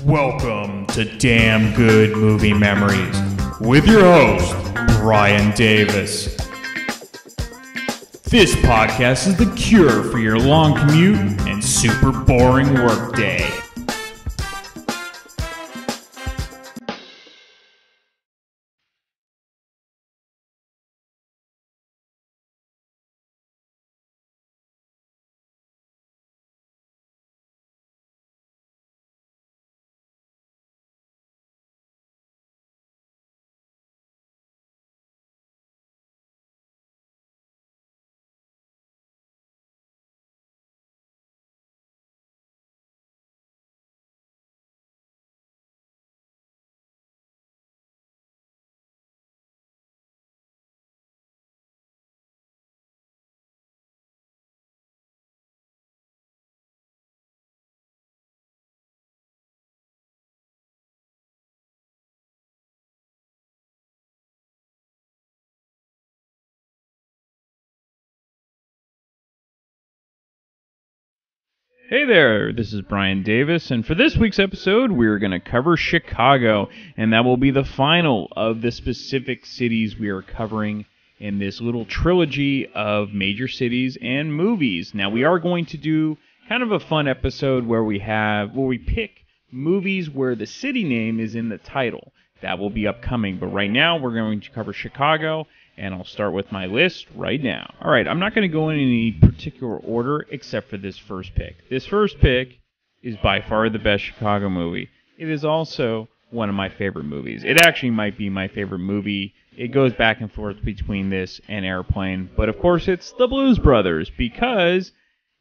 Welcome to Damn Good Movie Memories with your host, Brian Davis. This podcast is the cure for your long commute and super boring workday. Hey there, this is Brian Davis, and for this week's episode, we're going to cover Chicago, and that will be the final of the specific cities we are covering in this little trilogy of major cities and movies. Now, we are going to do kind of a fun episode where we pick movies where the city name is in the title. That will be upcoming, but right now we're going to cover Chicago, and I'll start with my list right now. All right, I'm not going to go in any particular order except for this first pick. This first pick is by far the best Chicago movie. It is also one of my favorite movies. It actually might be my favorite movie. It goes back and forth between this and Airplane, but of course it's The Blues Brothers because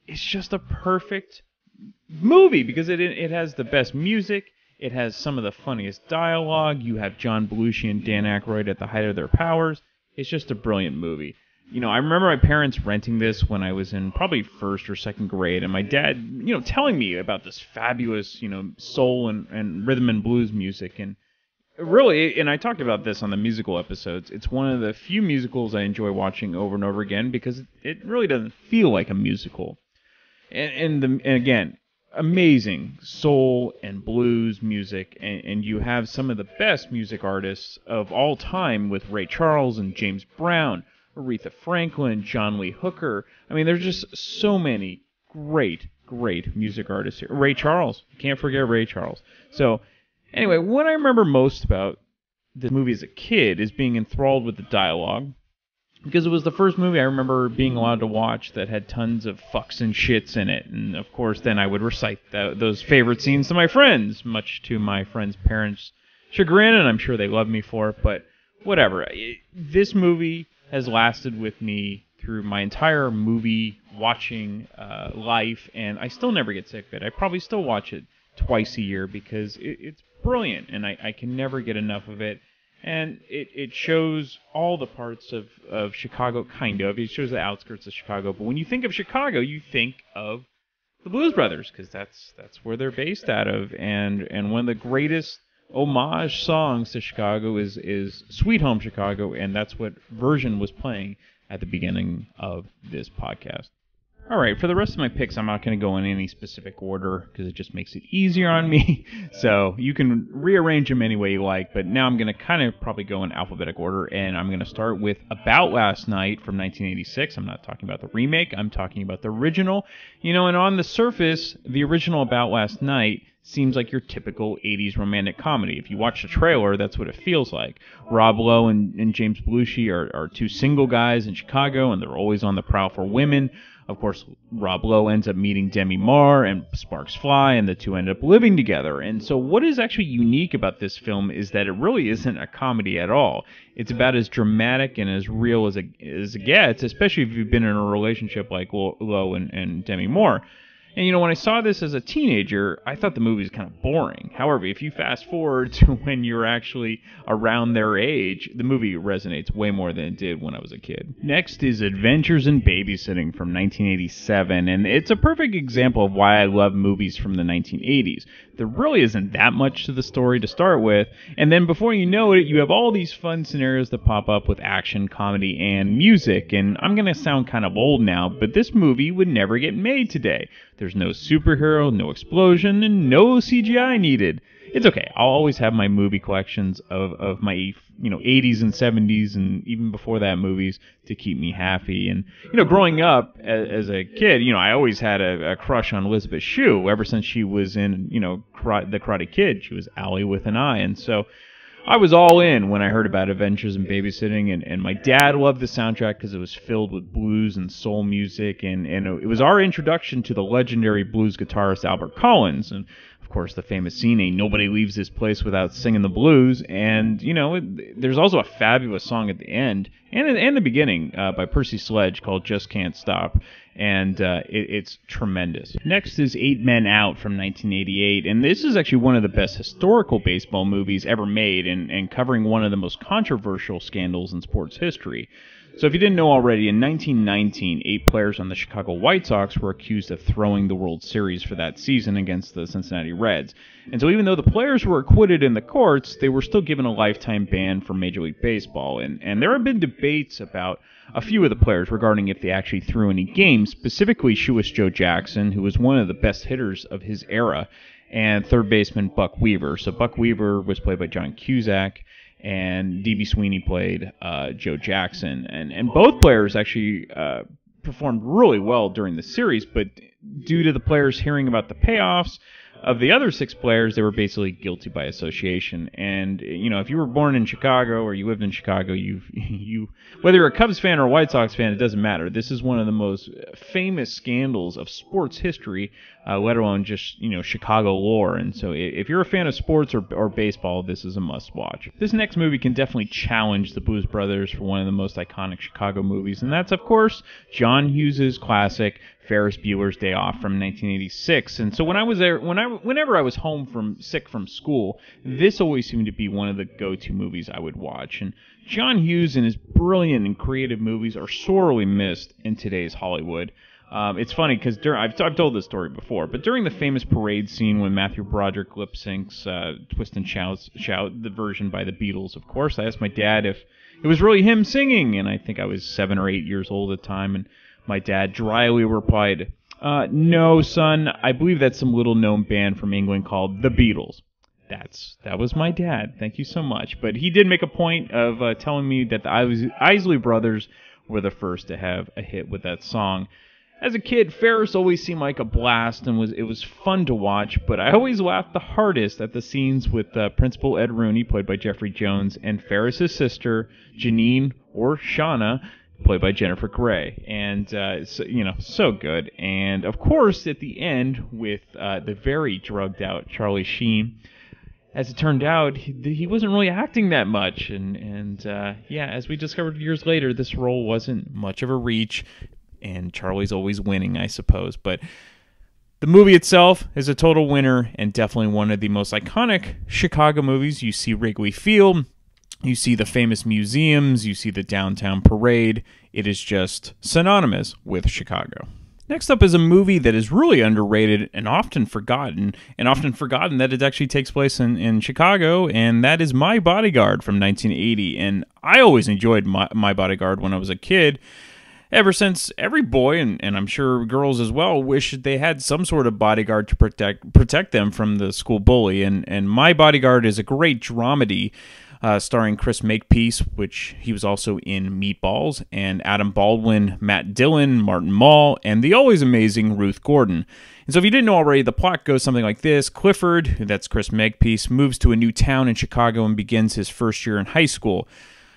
it's just a perfect movie because it has the best music. It has some of the funniest dialogue. You have John Belushi and Dan Aykroyd at the height of their powers. It's just a brilliant movie. You know, I remember my parents renting this when I was in probably first or second grade, and my dad, telling me about this fabulous, soul and rhythm and blues music. And really, and I talked about this on the musical episodes, it's one of the few musicals I enjoy watching over and over again because it really doesn't feel like a musical. And again, amazing soul and blues music, and you have some of the best music artists of all time with Ray Charles and James Brown, Aretha Franklin, John Lee Hooker. I mean, there's just so many great music artists here. Ray Charles, you can't forget Ray Charles. So anyway, what I remember most about this movie as a kid is being enthralled with the dialogue, because it was the first movie I remember being allowed to watch that had tons of fucks and shits in it. And, of course, then I would recite those favorite scenes to my friends, much to my friends' parents' chagrin, and I'm sure they love me for it, but whatever. This movie has lasted with me through my entire movie-watching life, and I still never get sick of it. I probably still watch it twice a year because it's brilliant, and I can never get enough of it. And it shows all the parts of Chicago, kind of. It shows the outskirts of Chicago. But when you think of Chicago, you think of the Blues Brothers, because that's where they're based out of. And one of the greatest homage songs to Chicago is Sweet Home Chicago, and that's what version was playing at the beginning of this podcast. All right, for the rest of my picks, I'm not going to go in any specific order because it just makes it easier on me. So you can rearrange them any way you like, but now I'm going to kind of probably go in alphabetical order, and I'm going to start with About Last Night from 1986. I'm not talking about the remake. I'm talking about the original. And on the surface, the original About Last Night seems like your typical 80s romantic comedy. If you watch the trailer, that's what it feels like. Rob Lowe and James Belushi are two single guys in Chicago, and they're always on the prowl for women. Of course, Rob Lowe ends up meeting Demi Moore, and sparks fly, and the two end up living together. And so what is actually unique about this film is that it really isn't a comedy at all. It's about as dramatic and as real as it gets, especially if you've been in a relationship like Lowe and Demi Moore. And, when I saw this as a teenager, I thought the movie was kind of boring. However, if you fast forward to when you're actually around their age, the movie resonates way more than it did when I was a kid. Next is Adventures in Babysitting from 1987, and it's a perfect example of why I love movies from the 1980s. There really isn't that much to the story to start with, and then before you know it, you have all these fun scenarios that pop up with action, comedy, and music. And I'm going to sound kind of old now, but this movie would never get made today. There's no superhero, no explosion, and no CGI needed. It's okay. I'll always have my movie collections of my 80s and 70s and even before that movies to keep me happy. And growing up as a kid, I always had a crush on Elizabeth Shue ever since she was in The Karate Kid. She was Allie with an eye, and so I was all in when I heard about Adventures in Babysitting, and my dad loved the soundtrack because it was filled with blues and soul music, and it was our introduction to the legendary blues guitarist Albert Collins, and of course the famous scene, "Ain't Nobody Leaves This Place Without Singing the Blues," and there's also a fabulous song at the end and the beginning by Percy Sledge called "Just Can't Stop," and it's tremendous. Next is 8 Men Out from 1988, and this is actually one of the best historical baseball movies ever made, and covering one of the most controversial scandals in sports history. So if you didn't know already, in 1919, 8 players on the Chicago White Sox were accused of throwing the World Series for that season against the Cincinnati Reds. And so even though the players were acquitted in the courts, they were still given a lifetime ban from Major League Baseball. And there have been debates about a few of the players regarding if they actually threw any games, specifically Shoeless Joe Jackson, who was one of the best hitters of his era, and third baseman Buck Weaver. So Buck Weaver was played by John Cusack, and D.B. Sweeney played Joe Jackson. And both players actually performed really well during the series, but due to the players hearing about the payoffs of the other 6 players, they were basically guilty by association. And if you were born in Chicago or you lived in Chicago, you whether you're a Cubs fan or a White Sox fan, it doesn't matter. This is one of the most famous scandals of sports history, let alone just Chicago lore. And so if you're a fan of sports or baseball, this is a must-watch. This next movie can definitely challenge the Blues Brothers for one of the most iconic Chicago movies, and that's of course John Hughes' classic Ferris Bueller's Day Off from 1986. And so when I was there, whenever I was home sick from school, this always seemed to be one of the go-to movies I would watch. And John Hughes and his brilliant and creative movies are sorely missed in today's Hollywood. It's funny because I've told this story before, but during the famous parade scene when Matthew Broderick lip syncs "Twist and Shout," the version by the Beatles, of course, I asked my dad if it was really him singing, and I think I was 7 or 8 years old at the time, and my dad dryly replied, "No, son, I believe that's some little-known band from England called the Beatles." That was my dad. Thank you so much. But he did make a point of telling me that the Isley Brothers were the first to have a hit with that song. As a kid, Ferris always seemed like a blast, and it was fun to watch, but I always laughed the hardest at the scenes with Principal Ed Rooney, played by Jeffrey Jones, and Ferris's sister, Janine, or Shauna, played by Jennifer Grey. And, so good. And, of course, at the end, with the very drugged-out Charlie Sheen, as it turned out, he wasn't really acting that much. And as we discovered years later, this role wasn't much of a reach, and Charlie's always winning, I suppose. But the movie itself is a total winner, and definitely one of the most iconic Chicago movies. You see Wrigley Field, you see the famous museums, you see the downtown parade. It is just synonymous with Chicago. Next up is a movie that is really underrated and often forgotten that it actually takes place in Chicago, and that is My Bodyguard from 1980. And I always enjoyed My Bodyguard when I was a kid, ever since every boy, and I'm sure girls as well, wish they had some sort of bodyguard to protect them from the school bully. And My Bodyguard is a great dramedy starring Chris Makepeace, which he was also in Meatballs, and Adam Baldwin, Matt Dillon, Martin Mull, and the always amazing Ruth Gordon. And so if you didn't know already, the plot goes something like this. Clifford, that's Chris Makepeace, moves to a new town in Chicago and begins his first year in high school.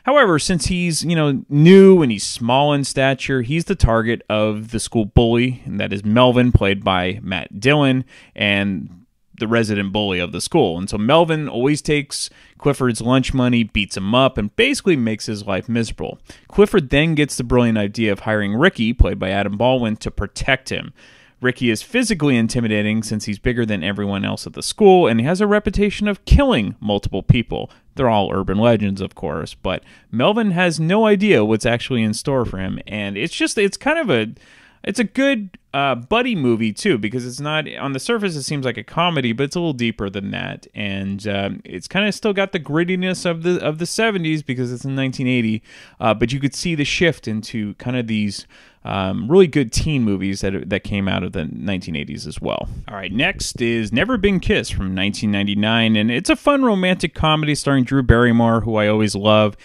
However, since he's, new and he's small in stature, he's the target of the school bully, and that is Melvin, played by Matt Dillon, and the resident bully of the school. And so Melvin always takes Clifford's lunch money, beats him up, and basically makes his life miserable. Clifford then gets the brilliant idea of hiring Ricky, played by Adam Baldwin, to protect him. Ricky is physically intimidating since he's bigger than everyone else at the school, and he has a reputation of killing multiple people. They're all urban legends, of course, but Melvin has no idea what's actually in store for him, and it's kind of It's a good buddy movie too, because it's not, on the surface it seems like a comedy, but it's a little deeper than that, and it's kind of still got the grittiness of the 70s because it's in 1980, but you could see the shift into kind of these really good teen movies that came out of the 1980s as well. All right, next is Never Been Kissed from 1999, and it's a fun romantic comedy starring Drew Barrymore, who I always love,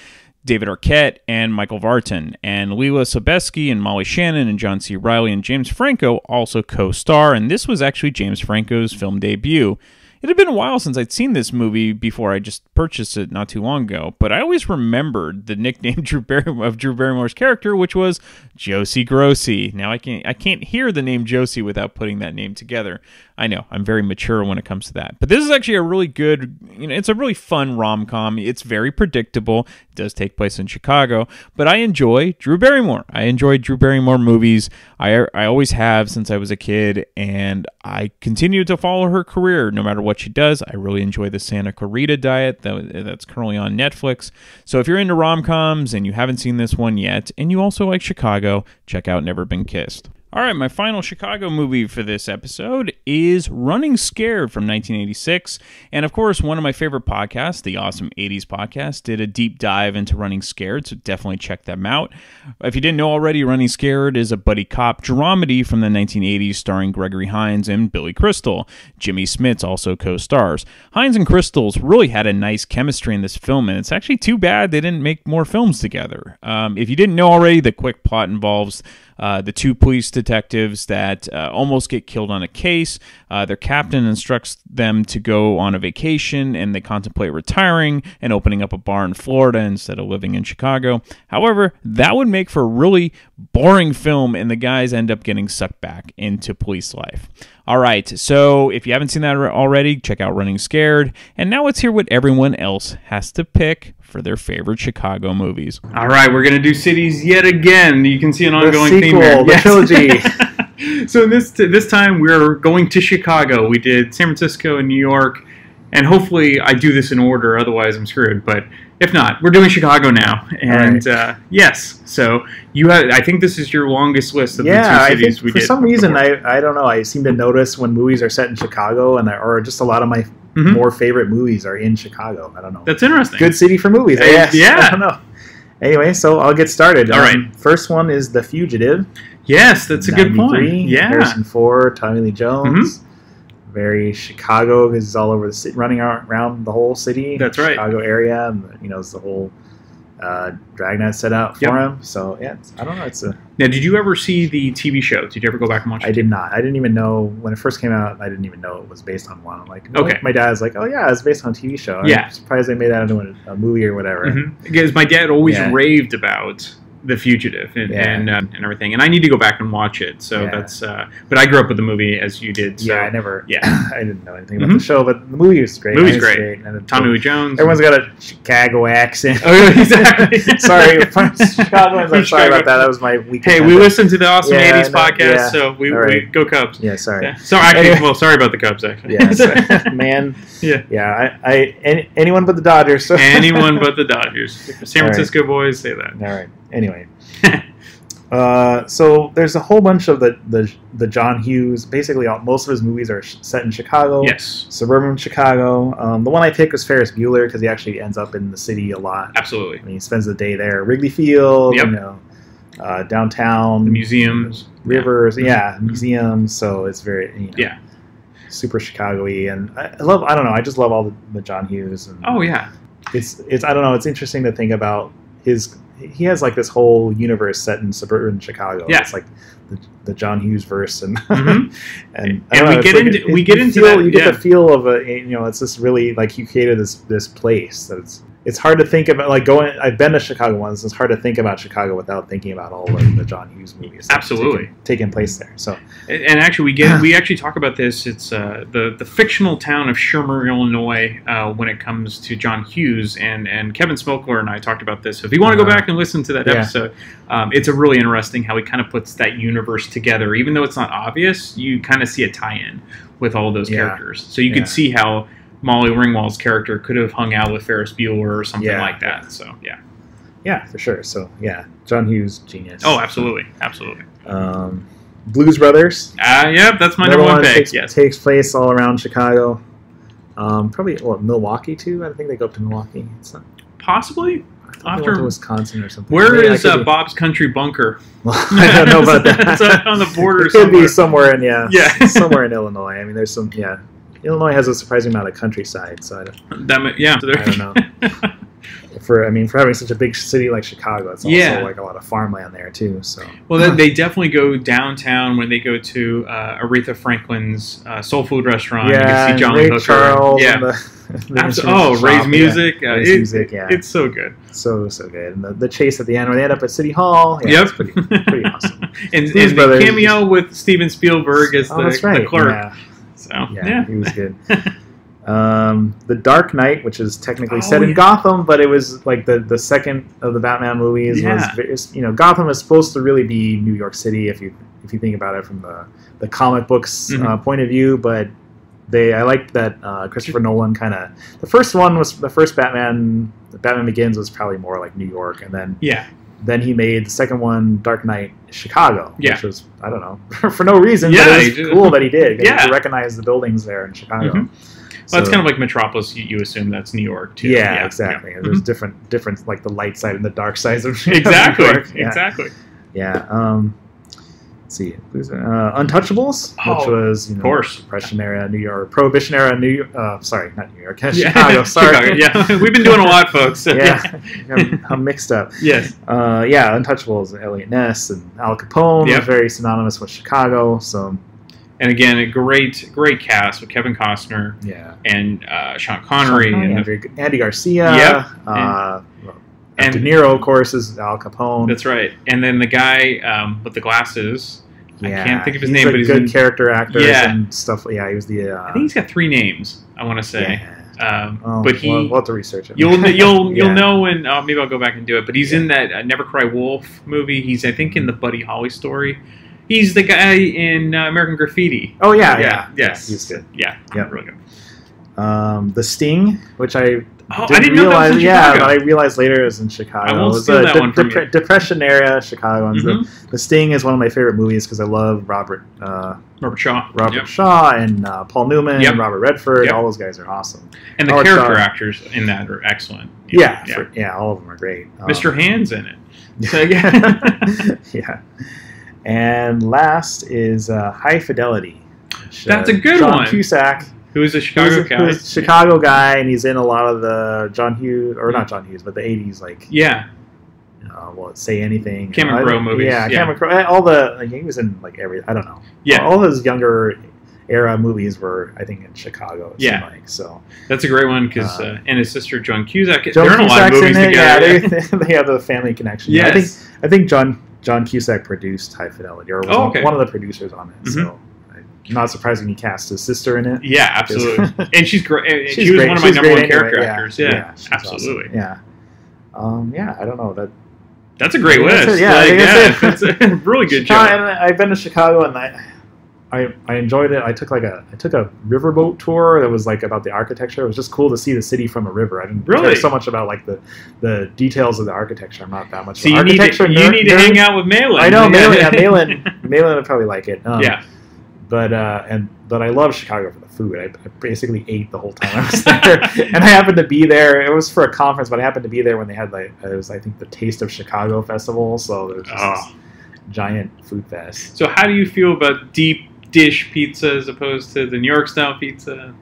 David Arquette, and Michael Vartan. And Leela Sobieski and Molly Shannon and John C. Reilly and James Franco also co-star, and this was actually James Franco's film debut. It had been a while since I'd seen this movie before I just purchased it not too long ago, but I always remembered the nickname Drew Barrymore's character, which was Josie Grossi. Now I can't hear the name Josie without putting that name together. I know, I'm very mature when it comes to that. But this is actually a really good, it's a really fun rom-com. It's very predictable. It does take place in Chicago, but I enjoy Drew Barrymore. I enjoy Drew Barrymore movies. I always have since I was a kid, and I continue to follow her career no matter what she does. I really enjoy the Santa Clarita Diet that's currently on Netflix. So if you're into rom-coms and you haven't seen this one yet, and you also like Chicago, check out Never Been Kissed. All right, my final Chicago movie for this episode is Running Scared from 1986. And of course, one of my favorite podcasts, the Awesome 80s Podcast, did a deep dive into Running Scared, so definitely check them out. If you didn't know already, Running Scared is a buddy cop dramedy from the 1980s starring Gregory Hines and Billy Crystal. Jimmy Smits also co-stars. Hines and Crystals really had a nice chemistry in this film, and it's actually too bad they didn't make more films together. If you didn't know already, the quick plot involves the two police detectives that almost get killed on a case. Their captain instructs them to go on a vacation, and they contemplate retiring and opening up a bar in Florida instead of living in Chicago. However, that would make for a really boring film, and the guys end up getting sucked back into police life. All right, so if you haven't seen that already, check out Running Scared. And now let's hear what everyone else has to pick for their favorite Chicago movies. All right, we're going to do cities yet again. You can see an ongoing sequel, theme here. The trilogy. So this time we're going to Chicago. We did San Francisco and New York, and hopefully I do this in order, otherwise I'm screwed. But if not, we're doing Chicago now. And yes, so I think this is your longest list of the two cities we did. For some reason, I don't know, I seem to notice when movies are set in Chicago, or just a lot of my more favorite movies are in Chicago. I don't know. That's interesting. Good city for movies, I guess. Yeah. I don't know. Anyway, so I'll get started. All right. First one is The Fugitive. Yes, that's a good point. Yeah. Harrison Ford, Tommy Lee Jones. Very Chicago, because he's all over the city, running around the whole city. That's right. Chicago area, and it's the whole dragnet set out for him. So yeah, I don't know. Now, did you ever see the TV show? Did you ever go back and watch it? I did not. I didn't even know when it first came out. I didn't even know it was based on one. I'm like, no. Okay. My dad's like, oh yeah, it's based on a TV show. Yeah. I'm surprised they made that into a movie or whatever. Because my dad always raved about The Fugitive and everything, and I need to go back and watch it. So that's. But I grew up with the movie as you did. So, I never. Yeah, I didn't know anything about the show, but the movie was great. The movie's great. And Tommy Lee Jones. Everyone's got a Chicago accent. Oh, exactly. Sorry, Chicagoans. I'm sorry about that. That was my weekend. Hey, we listened to the Awesome 80s podcast, so we go Cubs. Yeah, sorry. Yeah. So actually, sorry about the Cubs. Actually, man. Yeah. Anyone but the Dodgers. So. Anyone but the Dodgers. San Francisco boys say that. All right. Anyway. So there's a whole bunch of the John Hughes. Basically, most of his movies are set in Chicago. Yes. Suburban Chicago. The one I picked was Ferris Bueller because he actually ends up in the city a lot. Absolutely. I mean, he spends the day there. Wrigley Field. Yep. Downtown. The museums. Rivers. Museums. So it's very super Chicago-y, and I don't know. I just love all the John Hughes. And It's I don't know. It's interesting to think about his. He has like this whole universe set in suburban Chicago. Yeah. It's like the John Hughes verse, and and we get into that. You get the feel of it's just really like he created this place that it's hard to think about I've been to Chicago once. It's hard to think about Chicago without thinking about all of the John Hughes movies. Absolutely taking place there. So and actually we actually talk about this. It's the fictional town of Shermer, Illinois, when it comes to John Hughes, and Kevin Smokler and I talked about this. So if you want to go back and listen to that episode, it's a really interesting how he kind of puts that universe together. Even though it's not obvious, you kind of see a tie-in with all those characters. So you could see how Molly Ringwald's character could have hung out with Ferris Bueller or something like that. So yeah, for sure. So John Hughes, genius. Oh, absolutely. Blues Brothers. Yep, that's my number one pick. Takes place all around Chicago. Probably Milwaukee too. I think they go up to Milwaukee. It's not possibly. After to Wisconsin or something. Where is Bob's Country Bunker? Well, I don't know about that. It's on the border. It could be somewhere in somewhere in Illinois. I mean, there's some Illinois has a surprising amount of countryside, so I don't know. For having such a big city like Chicago, it's also like a lot of farmland there too. So they definitely go downtown when they go to Aretha Franklin's soul food restaurant. Yeah, you can see John Ray Hooker. Charles. Yeah. Ray's music. It's so good. So good. And the chase at the end where they end up at City Hall. Yeah, it's pretty awesome. and the cameo with Steven Spielberg as the clerk. Yeah. So he was good. The Dark Knight, which is technically set in Gotham, but it was like the second of the Batman movies. Was Gotham is supposed to really be New York City if you think about it from the comic books point of view, but I liked that Christopher Nolan the first one was the first Batman Begins was probably more like New York, and then he made the second one, Dark Knight, Chicago, which was, I don't know, for no reason, but it was cool that he did. You recognize the buildings there in Chicago. Well, it's kind of like Metropolis. You assume that's New York too. Yeah, exactly. There's different like the light side and the dark sides of exactly. New York. Exactly. Yeah. Let's see, Untouchables, which was of course Depression era New York, Prohibition era New York. Sorry, not New York, Chicago. Sorry, Chicago, we've been doing a lot, folks. I'm mixed up. Yes. Untouchables, Elliot Ness and Al Capone are very synonymous with Chicago. So. And again, a great cast with Kevin Costner, and Sean Connery, and Andy Garcia, and De Niro, of course, is Al Capone. That's right. And then the guy with the glasses, I can't think of his name, but he's good character actor and stuff. Yeah, he was the. I think he's got 3 names. I want to say. But we'll have to research it. You'll know when maybe I'll go back and do it. But he's in that Never Cry Wolf movie. He's I think in the Buddy Holly story. He's the guy in American Graffiti. Oh yeah. Yes, he's good. Yeah, really good. The Sting, which I didn't know that was in Chicago. But I realized later it was in Chicago. I won't steal that one from you. Depression era Chicago. The Sting is one of my favorite movies because I love Robert Shaw and Paul Newman and Robert Redford. All those guys are awesome. And the character actors in that are excellent. All of them are great. Mr. Hand's in it. So, yeah. And last is High Fidelity. Which, that's a good John one. Cusack. Who's a Chicago guy. Who's a Chicago guy, and he's in a lot of the John Hughes, or not John Hughes, but the 80s, like... Yeah. Say Anything. Cameron Crowe movies. Yeah, Cameron Crowe. All the... he was in, I don't know. Yeah. All his younger era movies were, I think, in Chicago. So that's a great one, because... and his sister, Joan Cusack. They're in a lot of movies together. Yeah, they have the family connection. Yes. I think John Cusack produced High Fidelity, or was one of the producers on it. So, not surprising he cast his sister in it. Yeah, absolutely. And she's great. She was one of my number one character actors. Yeah, absolutely. Awesome. I don't know. That's a great list. That's a really good job. And I've been to Chicago, and I enjoyed it. I took a riverboat tour that was like about the architecture. It was just cool to see the city from a river. I didn't care so much about like the details of the architecture. I'm not that much. So you need to hang out with Malin. I know Malin. Malin would probably like it. But I love Chicago for the food. I basically ate the whole time I was there, and I happened to be there. It was for a conference, but I happened to be there when they had it was I think the Taste of Chicago festival. So there was just this giant food fest. So how do you feel about deep dish pizza as opposed to the New York style pizza?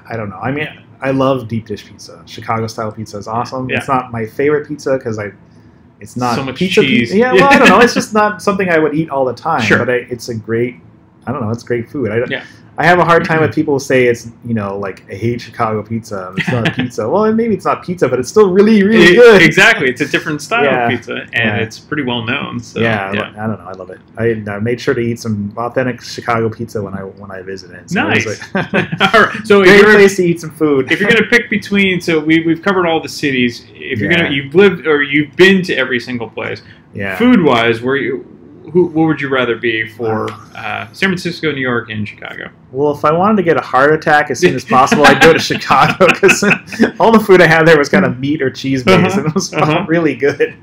I don't know. I mean, I love deep dish pizza. Chicago style pizza is awesome. It's not my favorite pizza because it's not so much pizza cheese. Yeah, well, I don't know. It's just not something I would eat all the time. Sure. But it's a great. I don't know. It's great food. I have a hard time with people who say it's, like, I hate Chicago pizza. It's not pizza. Well, maybe it's not pizza, but it's still really, really good. Exactly. It's a different style of pizza, and it's pretty well known. So, I don't know. I love it. I made sure to eat some authentic Chicago pizza when I visited. So nice. It was all right. So great place to eat some food. If you're going to pick between, so we've covered all the cities. If you're you've lived or you've been to every single place. Yeah. Food-wise, what would you rather be for San Francisco, New York, and Chicago? well, if I wanted to get a heart attack as soon as possible, I'd go to Chicago because all the food I had there was kind of meat or cheese based, and it was really good.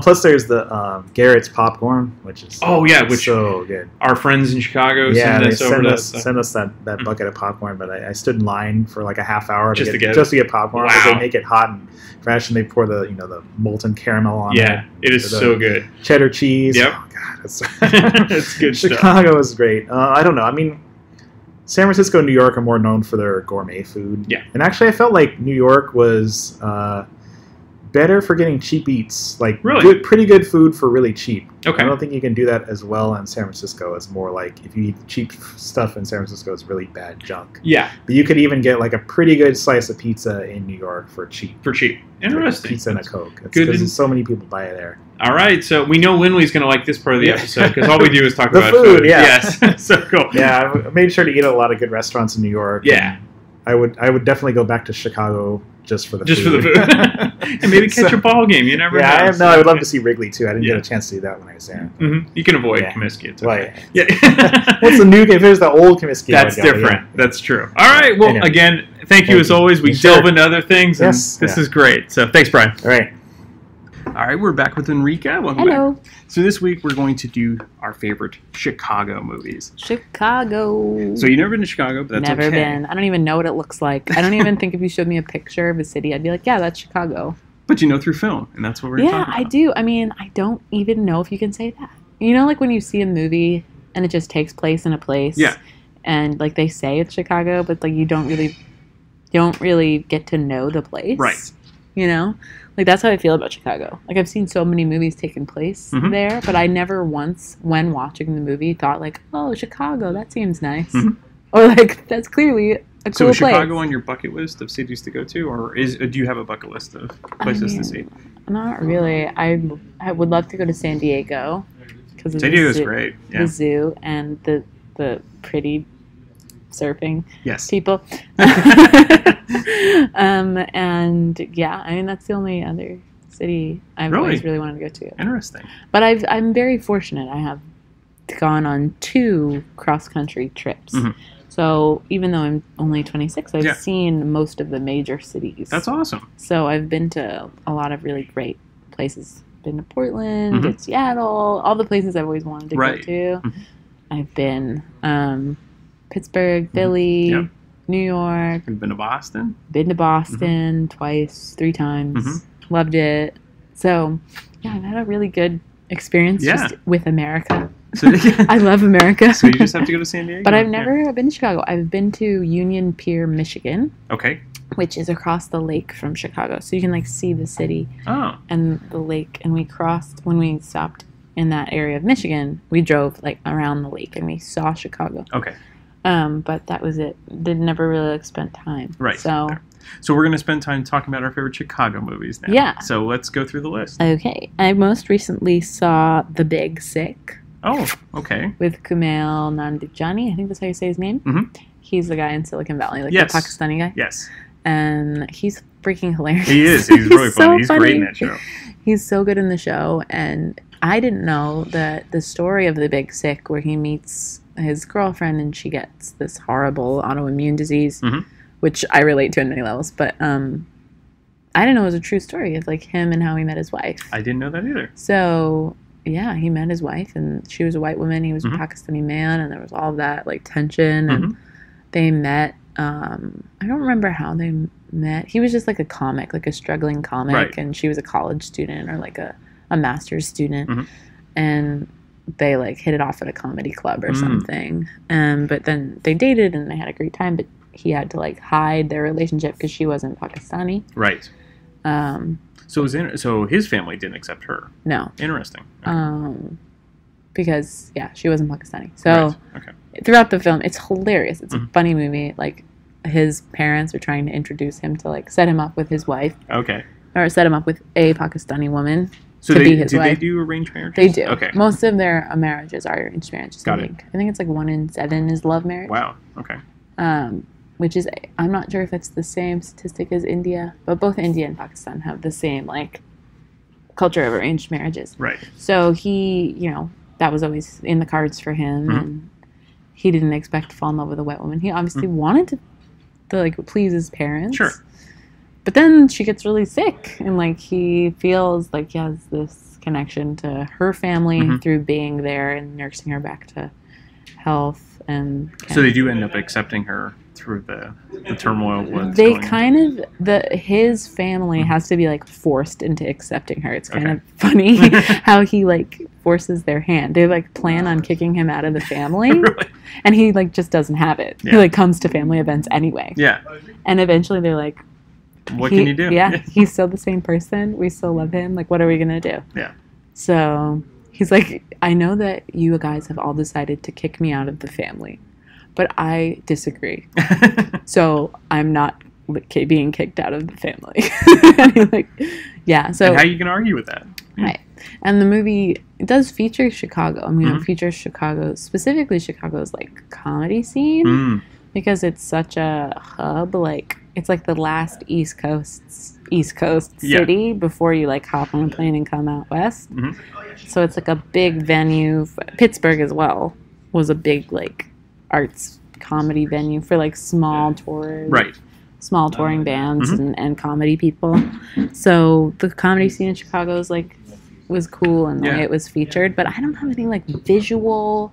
Plus, there's the Garrett's popcorn, which is so good. Our friends in Chicago send us that bucket of popcorn, but I stood in line for like a half hour just to get popcorn because they make it hot and fresh, and they pour the molten caramel on it. Yeah, it is so good. Cheddar cheese. Yep. Oh god, it's good stuff. Chicago is great. I don't know. I mean, San Francisco and New York are more known for their gourmet food. Yeah. And actually, I felt like New York was better for getting cheap eats. Like, pretty good food for really cheap. Okay. I don't think you can do that as well in San Francisco. It's more like if you eat cheap stuff in San Francisco, it's really bad junk. Yeah. But you could even get like a pretty good slice of pizza in New York for cheap. Interesting. Pizza and a Coke. Because so many people buy it there. All right, so we know Winley's going to like this part of the episode because all we do is talk the about food. Yeah. Yes, so cool. Yeah, I made sure to eat at a lot of good restaurants in New York. Yeah, I would definitely go back to Chicago just for the food. For the food, and maybe catch a ball game. You never know. I would love to see Wrigley too. I didn't get a chance to do that when I was there. You can avoid Comiskey. It's okay. What's the new game? If there's the old Comiskey, that's different. Yeah. That's true. All right. Well, again, thank you as always. We delve into other things, and this is great. So thanks, Brian. All right. All right, we're back with Enrica. Welcome back. So this week we're going to do our favorite Chicago movies. Chicago. So you've never been to Chicago, but that's Never been. I don't even know what it looks like. I don't even think if you showed me a picture of a city, I'd be like, yeah, that's Chicago. But you know through film, and that's what we're talking about. Yeah, I do. I mean, I don't even know if you can say that. You know, like when you see a movie and it just takes place in a place. Yeah. And like they say it's Chicago, but like you don't really get to know the place. Right. You know? Like, that's how I feel about Chicago. Like, I've seen so many movies taking place there, but I never once, when watching the movie, thought, like, oh, Chicago, that seems nice. Or, like, that's clearly a cool place. So is Chicago on your bucket list of cities to go to, or do you have a bucket list of places to see? Not really. I would love to go to San Diego. San Diego's great. Yeah. The zoo and the pretty surfing people. And yeah, I mean that's the only other city I've always really wanted to go to. Interesting. But I'm very fortunate. I have gone on 2 cross-country trips. So even though I'm only 26, I've seen most of the major cities. That's awesome. So I've been to a lot of really great places. Been to Portland, to Seattle, all the places I've always wanted to go to. I've been Pittsburgh, Philly, New York. You've been to Boston? Been to Boston twice, 3 times. Loved it. So, yeah, I've had a really good experience just with America. So, I love America. So you just have to go to San Diego? But I've never been to Chicago. I've been to Union Pier, Michigan. Okay. Which is across the lake from Chicago. So you can, like, see the city and the lake. And we crossed, when we stopped in that area of Michigan, we drove, like, around the lake and we saw Chicago. Okay. But that was it. Did never really like spend time. Right. So we're going to spend time talking about our favorite Chicago movies now. Yeah. So let's go through the list. Okay. I most recently saw The Big Sick. Oh, okay. With Kumail Nanjiani. I think that's how you say his name. He's the guy in Silicon Valley, like the Pakistani guy. Yes. And he's freaking hilarious. He is. He's really funny. He's great in that show. He's so good in the show. And I didn't know that the story of The Big Sick, where he meets his girlfriend and she gets this horrible autoimmune disease, which I relate to on many levels, but I didn't know it was a true story of like him and how he met his wife. I didn't know that either. So yeah, he met his wife and she was a white woman, he was a Pakistani man, and there was all of that like tension, and they met. I don't remember how they met. He was just like a comic, like a struggling comic, and she was a college student or like a master's student, and they like hit it off at a comedy club or something. But then they dated and they had a great time, but he had to like hide their relationship because she wasn't Pakistani. Right. So his family didn't accept her. No. Interesting. Okay. Because she wasn't Pakistani. So throughout the film, it's hilarious. It's a funny movie. Like his parents are trying to introduce him to like set him up with his wife. Okay. Or set him up with a Pakistani woman. So do they do arranged marriages? They do. Okay. Most of their marriages are arranged marriages. Got it. I think it's like 1 in 7 is love marriage. Wow. Okay. Which is, I'm not sure if it's the same statistic as India, but both India and Pakistan have the same like culture of arranged marriages. Right. So he, that was always in the cards for him, he didn't expect to fall in love with a white woman. He obviously wanted to like please his parents. Sure. But then she gets really sick, and like he feels like he has this connection to her family through being there and nursing her back to health. And so they do end up accepting her through the turmoil. They kind of his family has to be like forced into accepting her. It's kind of funny how he like forces their hand. They like plan on kicking him out of the family, really? And he like just doesn't have it. Yeah. He like comes to family events anyway. Yeah, and eventually they're like, what can you do? Yeah, he's still the same person. We still love him. Like, what are we gonna do? Yeah. So he's like, I know that you guys have all decided to kick me out of the family, but I disagree. So I'm not being kicked out of the family. And he's like, yeah. So and how are you gonna argue with that? Right. And the movie, it does feature Chicago. I mean, it features Chicago, specifically Chicago's like comedy scene, because it's such a hub. Like, it's like the last East Coast city before you like hop on a plane and come out west. So it's like a big venue. Pittsburgh as well was a big like arts comedy venue for like small tours. Right. Small touring bands and comedy people. So the comedy scene in Chicago is like was cool and the way it was featured, but I don't have any like visual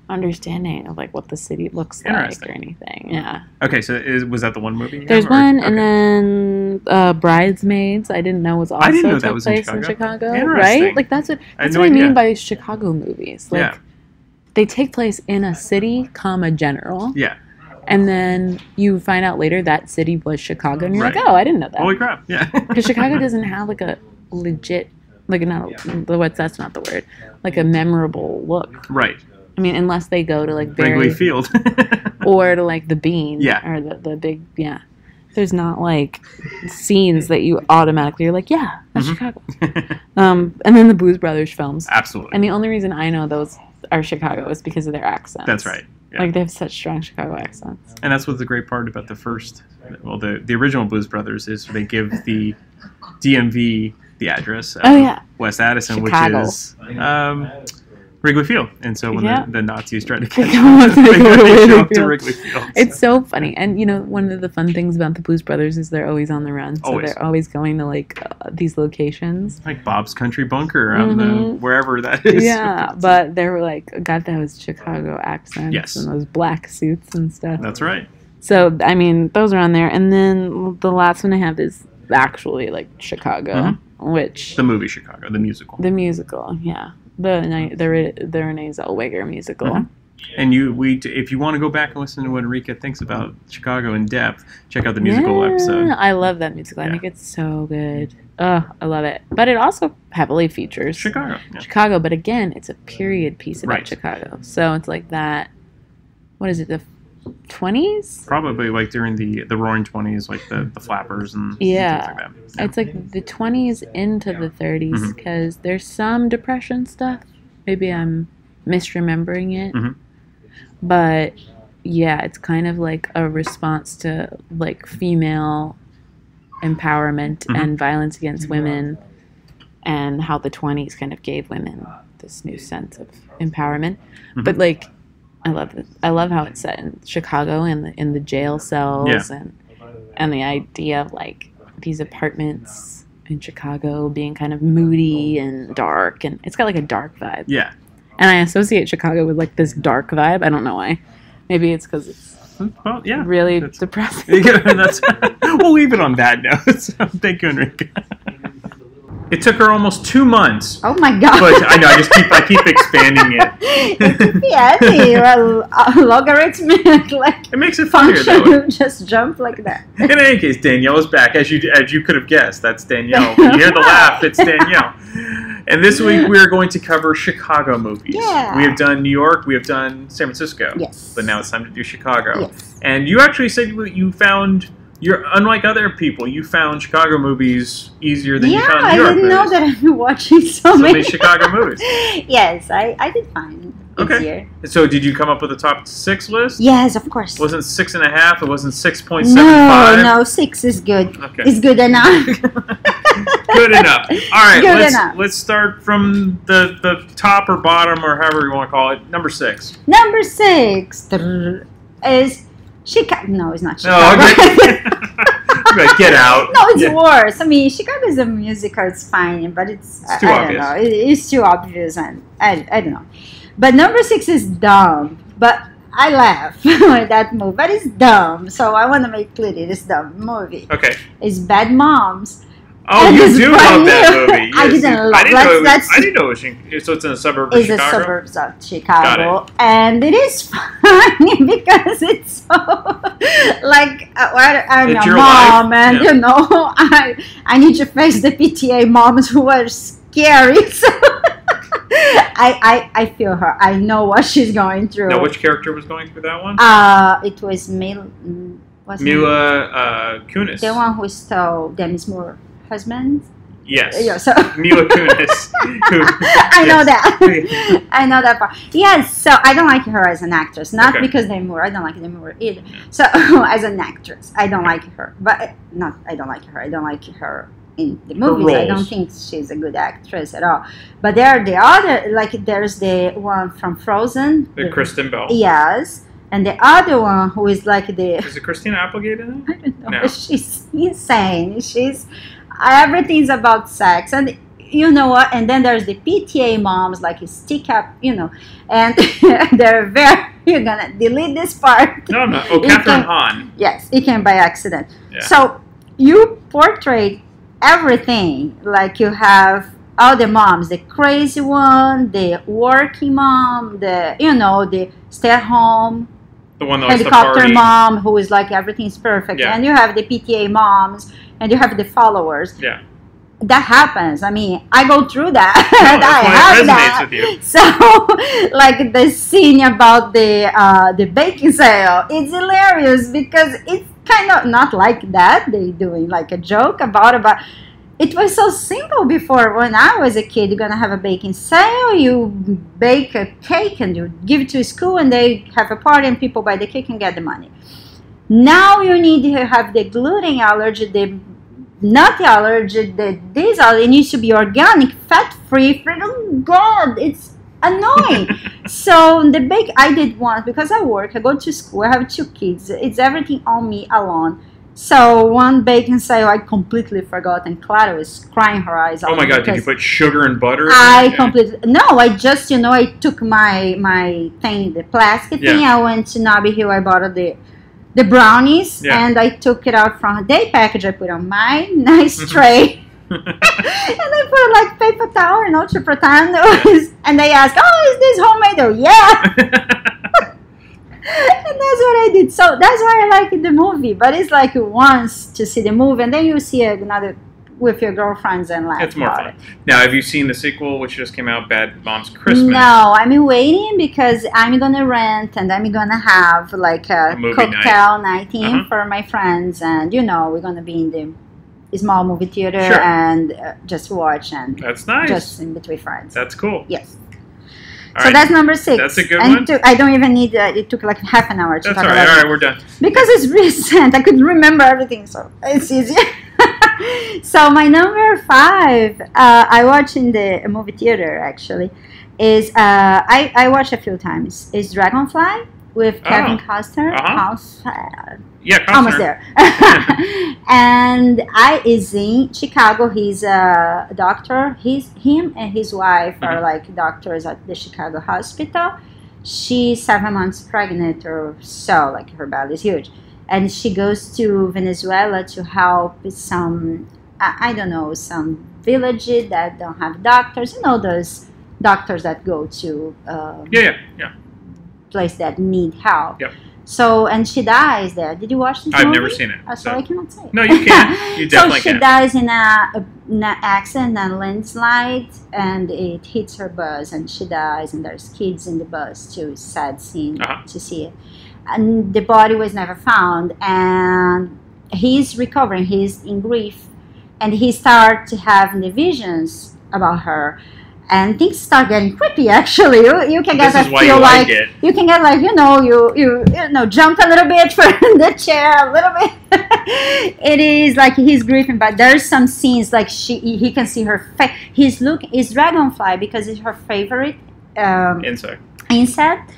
understanding of like what the city looks like or anything. Yeah. Okay, so was that the one movie? There's one, and then Bridesmaids. I didn't know was also took place in Chicago. Right? Like that's what I mean by Chicago movies. Like they take place in a city, general. Yeah. And then you find out later that city was Chicago, and you're like, oh, I didn't know that. Holy crap! Yeah. Because Chicago doesn't have like a legit. Like that's not the word. Like a memorable look. Right. I mean, unless they go to like Wrigley Field. or to like the Bean. Yeah. Or the big There's not like scenes that you automatically are like, yeah, that's Chicago. And then the Blues Brothers films. Absolutely. And the only reason I know those are Chicago is because of their accents. That's right. Yeah. Like they have such strong Chicago accents. And that's what's the great part about the original Blues Brothers is they give the DMV the address of West Addison, Chicago. which is Wrigley Field. And so when the Nazis try to catch them, they show up to Wrigley Field. So. It's so funny. And, you know, one of the fun things about the Blues Brothers is they're always on the run. So they're always going to, like, these locations. Like Bob's Country Bunker on wherever that is. Yeah, but they were, like, got those Chicago accents and those black suits and stuff. That's right. So, I mean, those are on there. And then the last one I have is actually, like, Chicago. Which the movie Chicago, the musical. The musical, yeah, the Renee Zellweger musical. And if you want to go back and listen to what Enrique thinks about Chicago in depth, check out the musical episode. I love that musical. I think it's so good. Oh, I love it. But it also heavily features Chicago. Yeah. Chicago, but again, it's a period piece about Chicago. So it's like that. What is it? The 20s? Probably like during the Roaring 20s, like the Flappers and things like that. Yeah. It's like the 20s into the 30s because there's some Depression stuff. Maybe I'm misremembering it. But yeah, it's kind of like a response to like female empowerment and violence against women, and how the 20s kind of gave women this new sense of empowerment. But like, I love it. I love how it's set in Chicago and in the jail cells and the idea of like these apartments in Chicago being kind of moody and dark, and it's got like a dark vibe. Yeah. And I associate Chicago with like this dark vibe. I don't know why. Maybe it's because it's really depressing. We'll leave it on that note. So, thank you, Enrique. It took her almost 2 months. Oh my god! But I know I keep expanding it. Logarithmic, like it makes it funnier that way. Just jump like that. In any case, Danielle is back, as you could have guessed. That's Danielle. When you hear the laugh, it's Danielle. And this week we are going to cover Chicago movies. Yeah. We have done New York, we have done San Francisco. Yes. But now it's time to do Chicago. Yes. And you actually said you found. You're unlike other people. You found Chicago movies easier than you found New York movies. Yeah, I didn't know that I've been watching so many Chicago movies. Yes, I did find it easier. So did you come up with a top 6 list? Yes, of course. It wasn't 6.5. It wasn't 6.75. No, 6 is good. Okay. It's good enough. Good enough. All right, Good enough. let's start from the top or bottom or however you want to call it. Number 6. Number 6 is Chicago. No, it's not Chicago. Oh, okay. Get out. No, it's worse. I mean, Chicago is a musical. It's fine, but it's too obvious. I don't know. It's too obvious, and I don't know. But number 6 is dumb. But I laugh with that movie. But it's dumb. So I want to make clear it is dumb movie. Okay. It's Bad Moms. Oh, you do love that movie. Yes, I didn't love it. I didn't know it was. So it's in the suburbs of Chicago? It's the suburbs of Chicago. Got it. And it is funny because it's so, like, I'm it's a your mom, life. and, yeah. you know, I need to face the PTA moms who are scary. So I feel her. I know what she's going through. Now, which character was going through that one? It was Mila Kunis. The one who stole Demi's Moore's husband. Yes. Yeah, so Mila Kunis. I know that. I know that part. Yes, so I don't like her as an actress. Not because Demi Moore. I don't like Demi Moore either. So as an actress, I don't like her. But not I don't like her. I don't like her in the movies. I don't think she's a good actress at all. But there are the other, like there's the one from Frozen. The Kristen Bell. Yes. And the other one who is like the... Is it Christina Applegate in it? I don't know. No. She's insane. Everything's about sex. And you know what? And then there's the PTA moms, like stick up, you know. And they're very... You're going to delete this part. No, I'm not. Oh, Catherine Hahn. Yes, it came by accident. Yeah. So you portray everything. Like you have all the moms, the crazy one, the working mom, the stay-at-home, the one that helicopter mom who is like everything's perfect, and you have the PTA moms, and you have the followers. Yeah, that happens. I mean, I go through that. No, I have that. With you. So, like the scene about the baking sale, it's hilarious because it's kind of not like that. They doing like a joke about it, but it was so simple before. When I was a kid, you're gonna have a baking sale, you bake a cake and you give it to school and they have a party and people buy the cake and get the money. Now you need to have the gluten allergy, the nut allergy, this allergy. It needs to be organic, fat-free. Oh God, it's annoying. So I did once because I work, I go to school, I have 2 kids. It's everything on me alone. So one baking sale, I completely forgot, and Clara was crying her eyes out. Oh my God! Did you put sugar and butter? I just I took my thing, the plastic thing. I went to Nobby Hill. I bought the brownies, and I took it out from their package. I put on my nice tray, and I put like paper towel, to pretend it was. And they asked, "Oh, is this homemade?" Oh, yeah. And that's what I did. So that's why I like the movie. But it's like once to see the movie, and then you see another with your girlfriends and laugh. It's more fun. Now, have you seen the sequel, which just came out, Bad Moms Christmas? No, I'm waiting because I'm gonna rent and I'm gonna have like a cocktail night for my friends, and we're gonna be in the small movie theater and just watch and that's nice. Just in between friends. That's cool. Yes. All so that's number 6. That's a good one. I don't even need it took like half an hour to talk about it. All right, we're done. Because it's recent. I could remember everything, so it's easier. So my number 5, I watch in the movie theater actually, is I watch a few times. Is Dragonfly with Kevin Costner. Yeah, Costner. Almost there. And I is in Chicago. He's a doctor. Him and his wife are like doctors at the Chicago hospital. She's 7 months pregnant or so, like her belly is huge. And she goes to Venezuela to help some, some village that don't have doctors. Those doctors that go to place that need help. Yep. So, and she dies there. Did you watch this movie? I've never seen it. So I cannot say it. No, you can. You definitely can. So she dies in an accident, a landslide, and it hits her bus, and she dies, and there's kids in the bus too. Sad scene to see it. And the body was never found, and he's recovering. He's in grief, and he starts to have the visions about her. And things start getting creepy. Actually, you can get that feel like you can get like you know jump a little bit from the chair a little bit. It is like he's grieving, but there's some scenes like he can see her face. He's dragonfly because it's her favorite insect.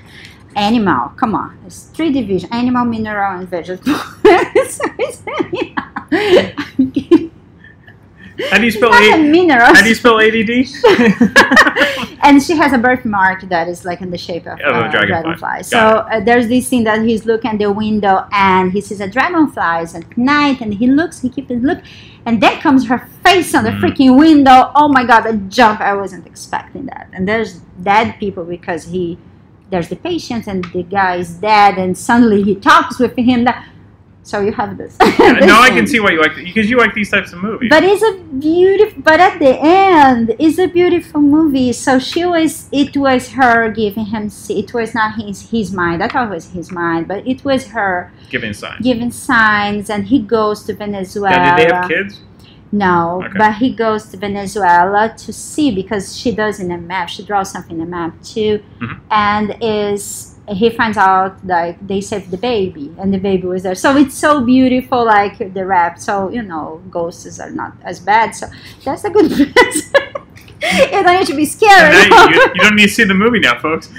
Animal, come on, it's 3 divisions: animal, mineral, and vegetable. How do you spell ADD? And she has a birthmark that is like in the shape of a dragonfly. So there's this scene that he's looking at the window and he sees a dragonfly at night, and he keeps looking, and then comes her face on the freaking window. Oh my god, a jump! I wasn't expecting that. And there's dead people because there's the patient and the guy is dead, and suddenly he talks with him. So you have this. Now I can see why you like it, because you like these types of movies. But but at the end, it's a beautiful movie. So it was her giving him. It was not his mind. I thought it was his mind, but it was her giving signs. And he goes to Venezuela. Now, did they have kids? No, okay. But he goes to Venezuela to see, because she does in a map. She draws something in a map too, and he finds out like they saved the baby, and the baby was there. So it's so beautiful, like the rap. So ghosts are not as bad. So that's a good present. You don't need to be scared. You don't need to see the movie now, folks.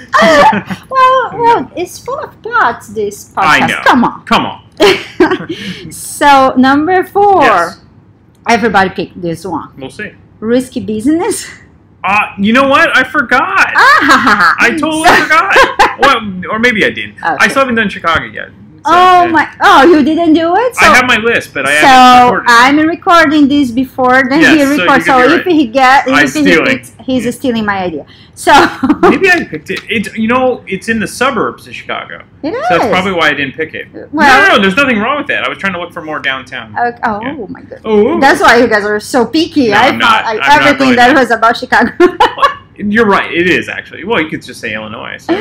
Well, it's full of plots. This podcast. I know. Come on. So number 4. Yes. Everybody picked this one. We'll see. Risky Business. You know what? I forgot. I totally forgot. Well, or maybe I didn't. Okay. I still haven't done Chicago yet. So, you didn't do it? So, I have my list, but I haven't recorded it. I'm recording this before he records. So if he picks, he's stealing my idea. So maybe I picked it. It's in the suburbs of Chicago. It is. So that's probably why I didn't pick it. Well, no, there's nothing wrong with that. I was trying to look for more downtown. My goodness. Oh. That's why you guys are so picky. No, everything that was about Chicago. You're right. It is actually. Well, you could just say Illinois. So,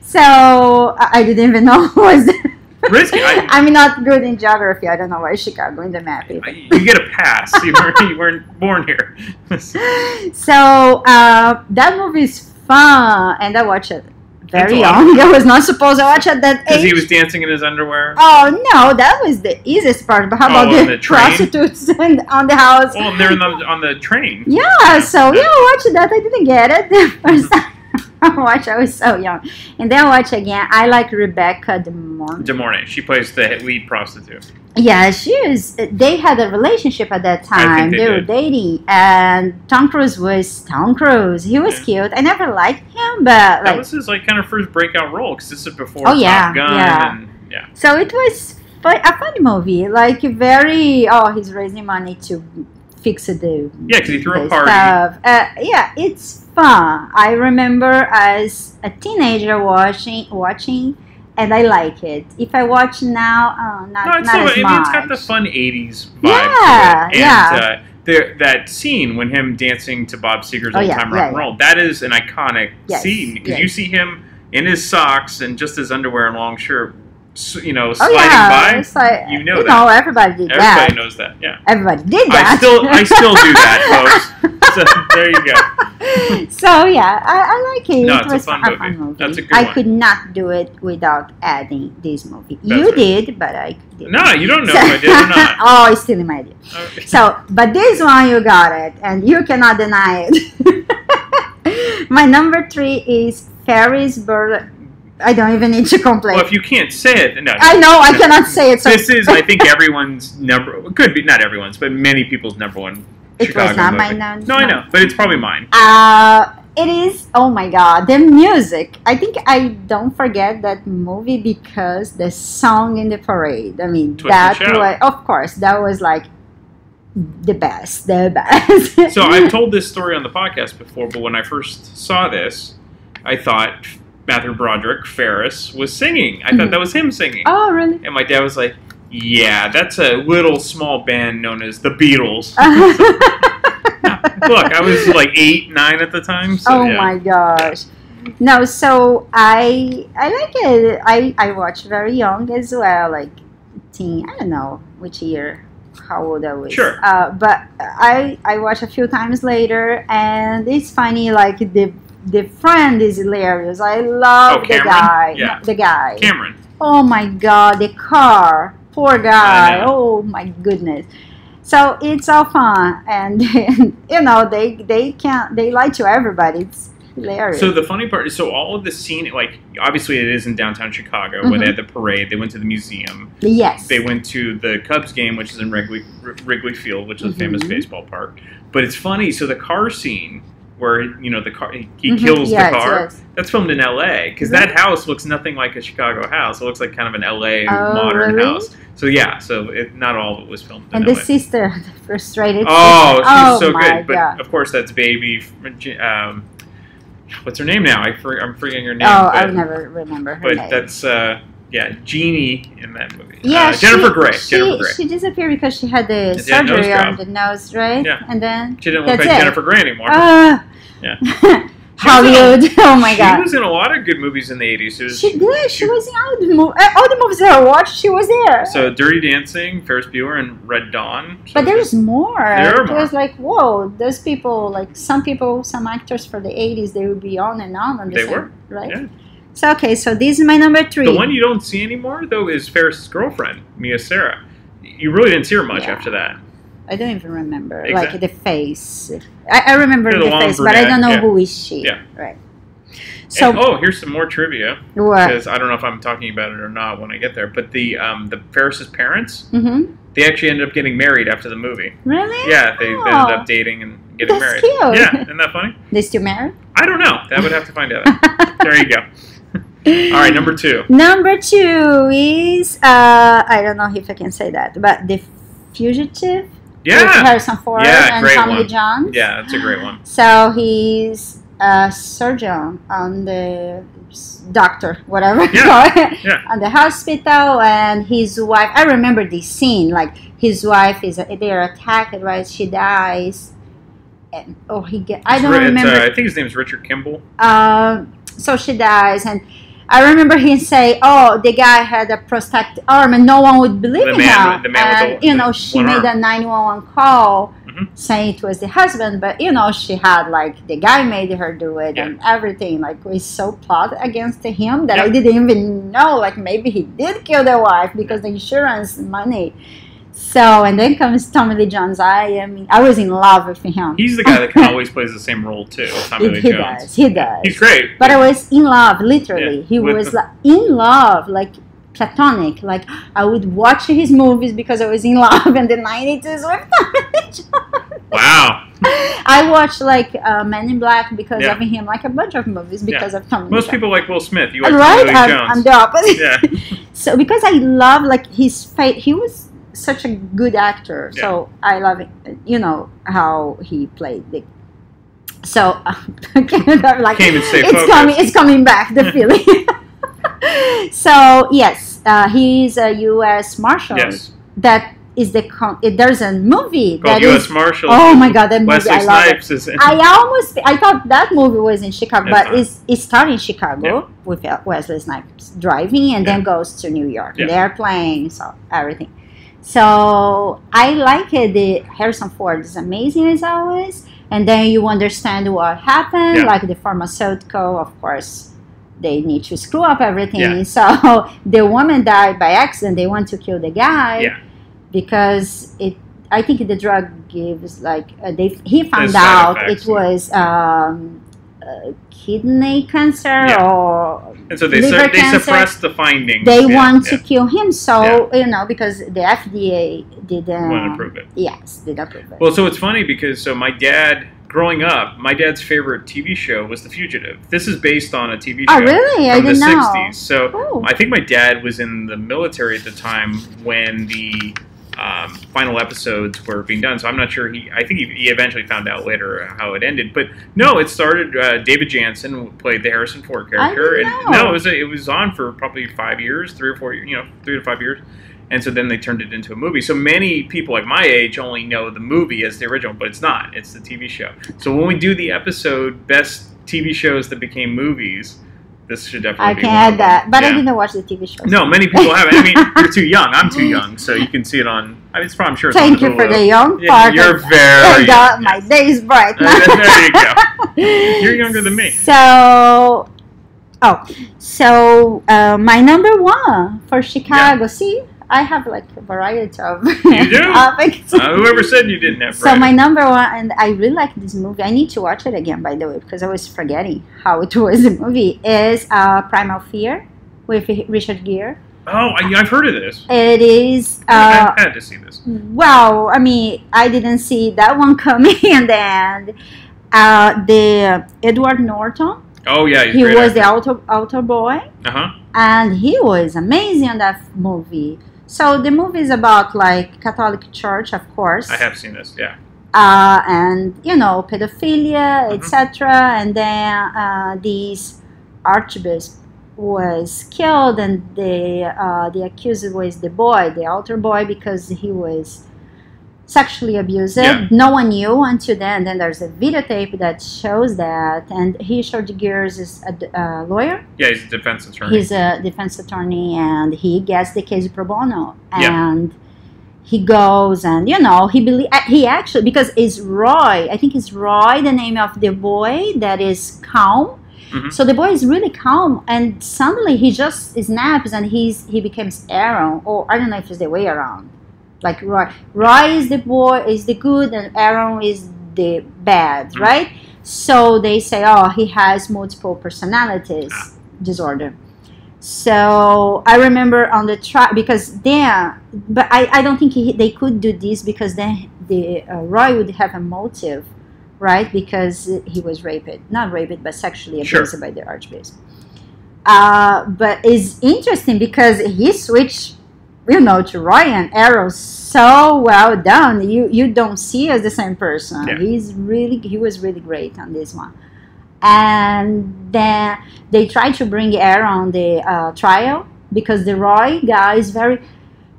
so I didn't even know what was there. Risky. I'm not good in geography. I don't know why Chicago in the map. You get a pass. You weren't born here. So that movie is fun, and I watched it very young. I was not supposed to watch at that age. Because he was dancing in his underwear? Oh, no, that was the easiest part. But how about the prostitutes on the house? Well, they're on the train. Yeah, so I watched that. I didn't get it the first time I watched. I was so young. And then I watched again. I like Rebecca De Mornay. She plays the lead prostitute. Yeah, they had a relationship at that time. They were dating, and Tom Cruise was Tom Cruise. He was cute. I never liked him, but that was his kind of first breakout role, because this is before Top Gun. Yeah. So it was a funny movie, like very. He's raising money to fix the because he threw a party. Stuff. It's fun. I remember as a teenager watching. And I like it. If I watch now, not as much. It's got the fun 80s vibe to it. And that scene when him dancing to Bob Seger's Old Time Rock and Roll, that is an iconic scene. Because you see him in his socks and just his underwear and long shirt, sliding by. That. Everybody did that. Everybody knows that, yeah. Everybody did that. I still do that, folks. So there you go. So I like it. No, it's a fun movie. That's a good one. I could not do it without adding this movie. You did, but I didn't. No, you don't know if I did or not. It's stealing my idea. Okay. So, but this one you got it, and you cannot deny it. My number 3 is Ferris Bueller. I don't even need to complain. Well, if you can't say it, no. I know, I cannot say it. So this is, I think, everyone's could be, not everyone's, but many people's number one Chicago was not movie. mine. No, I know, but it's probably mine. It is, oh my god, the music. I think I don't forget that movie because the song in the parade. I mean, of course, that was like the best. So I've told this story on the podcast before, but when I first saw this, I thought Matthew Broderick, Ferris, was singing. I thought that was him singing. Oh, really? And my dad was like, yeah, that's a little small band known as the Beatles. Look, I was like 8, 9 at the time. So, my gosh. No, so I like it. I watched very young as well, like teen. I don't know which year. how old I was. Sure. But I watched a few times later, and it's funny. Like the friend is hilarious. I love the guy. Yeah. No, the guy. Cameron. Oh my God, the car. Poor guy. Oh my goodness. So it's all fun, and you know they lie to everybody. It's hilarious. So the funny part is, so all of the scene, like obviously it is in downtown Chicago where they had the parade. They went to the museum. Yes. They went to the Cubs game, which is in Wrigley Field, which is a famous baseball park. But it's funny. So the car scene where the car he kills the car. Yes. That's filmed in L.A. because that house looks nothing like a Chicago house. It looks like kind of an L.A. modern house. So not all of it was filmed in and LA. The sister, the frustrated sister. She's so good. God. But of course that's Baby. What's her name now? I'm forgetting her name. I'll never remember her name. But that's Jeannie in that movie. Yeah, Jennifer Grey. She disappeared because she had the surgery on the nose, right? Yeah. And then she didn't look like Jennifer Grey anymore. Yeah. Hollywood. Oh my God. She was in a lot of good movies in the 80s. She did. She was in all the movies that I watched. She was there. So Dirty Dancing, Ferris Bueller, and Red Dawn. But there's more. There are more. It was like, whoa, those people, like some actors for the 80s, they would be on and on. They were. Right? Yeah. So, okay, so this is my number 3. The one you don't see anymore, though, is Ferris's girlfriend, Mia Sara. You really didn't see her much after that. I don't even remember, exactly. like the face. I remember the face, brunette, but I don't know who is she. Yeah. Right. So, here's some more trivia. What? Because I don't know if I'm talking about it or not when I get there. But the Ferris's parents, they actually ended up getting married after the movie. Really? Yeah, they ended up dating and getting married. Cute. Yeah, isn't that funny? They still married? I don't know. That would have to find out. There you go. All right, number 2. Number 2 is I don't know if I can say that, but The Fugitive. Yeah. With Harrison Ford and Tommy Lee Jones. Yeah, that's a great one. So he's a surgeon on the doctor, whatever on the hospital, and his wife. I remember this scene. Like his wife they're attacked, right? She dies. And, I don't remember. I think his name is Richard Kimball. So she dies, and I remember him say, "Oh, the guy had a prosthetic arm, and no one would believe him." And she made a 911 call saying it was the husband, but she had like the guy made her do it and everything. Like was so plot against him that I didn't even know. Like maybe he did kill the wife because the insurance money. So, and then comes Tommy Lee Jones. I was in love with him. He's the guy that kind of always plays the same role too. Tommy Lee Jones. He does. He's great. But I was in love, literally. He was in love, like platonic. Like I would watch his movies because I was in love in the 90s with Tommy Lee Jones. Wow. I watched like Men in Black because of him, like a bunch of movies because of Tommy Lee Jones. Most people like Will Smith. You like Tommy Lee Jones. I'm the opposite. Yeah. So because I love like his face, he was such a good actor, so I love it. How he played the. So like it's coming back the feeling. So yes, he's a U.S. Marshal. Yes. That is there's a movie called U.S. Marshal. Oh my God, that movie! Wesley I love Snipes it. is in. I thought that movie was in Chicago, but it started in Chicago with Wesley Snipes driving, and then goes to New York. Yeah. They're playing, so everything. So I like it. The Harrison Ford is amazing as always, and then you understand what happened. Like the pharmaceutical, of course, they need to screw up everything. Yeah. So the woman died by accident. They want to kill the guy because I think the drug gives like he found out it was kidney cancer or and so they suppressed the findings. They want to kill him, so because the FDA didn't want to approve it. Yes, did approve it. Well, so it's funny because my dad, growing up, my dad's favorite TV show was The Fugitive. This is based on a TV show. Oh, really? From I didn't know. The 60s. So I think my dad was in the military at the time when the final episodes were being done, so I'm not sure. I think he eventually found out later how it ended. But no, it started. David Jansen played the Harrison Ford character, it was on for probably 5 years, 3 or 4, 3 to 5 years, and so then they turned it into a movie. So many people like my age only know the movie as the original, but it's not. It's the TV show. So when we do the episode Best TV Shows That Became Movies, This should definitely be I can add that. But I didn't watch the TV show. No, many people haven't. I mean, you're too young. I'm too young. So you can see it on... I mean, I'm sure it's Thank you for the young part. You're very young. My day is bright now. There you go. You're younger than me. So... my number one for Chicago. See, I have like a variety of you do? topics. Whoever said you didn't have variety. So my number one, and I really like this movie. I need to watch it again, by the way, because I was forgetting how it was a movie. Is Primal Fear with Richard Gere. Oh, I've heard of this. It is. I had to see this. Well, I mean, I didn't see that one coming, and then the Edward Norton. Oh yeah, he was the altar boy. And he was amazing in that movie. So the movie is about like Catholic Church, of course. I have seen this, yeah. And pedophilia, etc. And then this archbishop was killed, and the accused was the boy, the altar boy, because he was sexually abused. Yeah. No one knew until then. Then there's a videotape that shows that. And Richard Gere is a lawyer. Yeah, he's a defense attorney. He's a defense attorney, and he gets the case pro bono. And he goes, and he actually, because it's Roy. I think it's Roy, the name of the boy that is calm. Mm-hmm. So the boy is really calm, and suddenly he just snaps, and he becomes Aaron, or I don't know if it's the way around. Like Roy is the boy, is the good, and Aaron is the bad, right? So they say, oh, he has multiple personalities disorder. So I remember on the trial, because then, but I don't think they could do this, because then Roy would have a motive, right? Because he was not raped, but sexually abused by the archbishop. But it's interesting because he switched, to Roy and Aaron so well done. You don't see as the same person. Yeah. He was really great on this one. And then they tried to bring Aaron on the trial, because the Roy guy is very,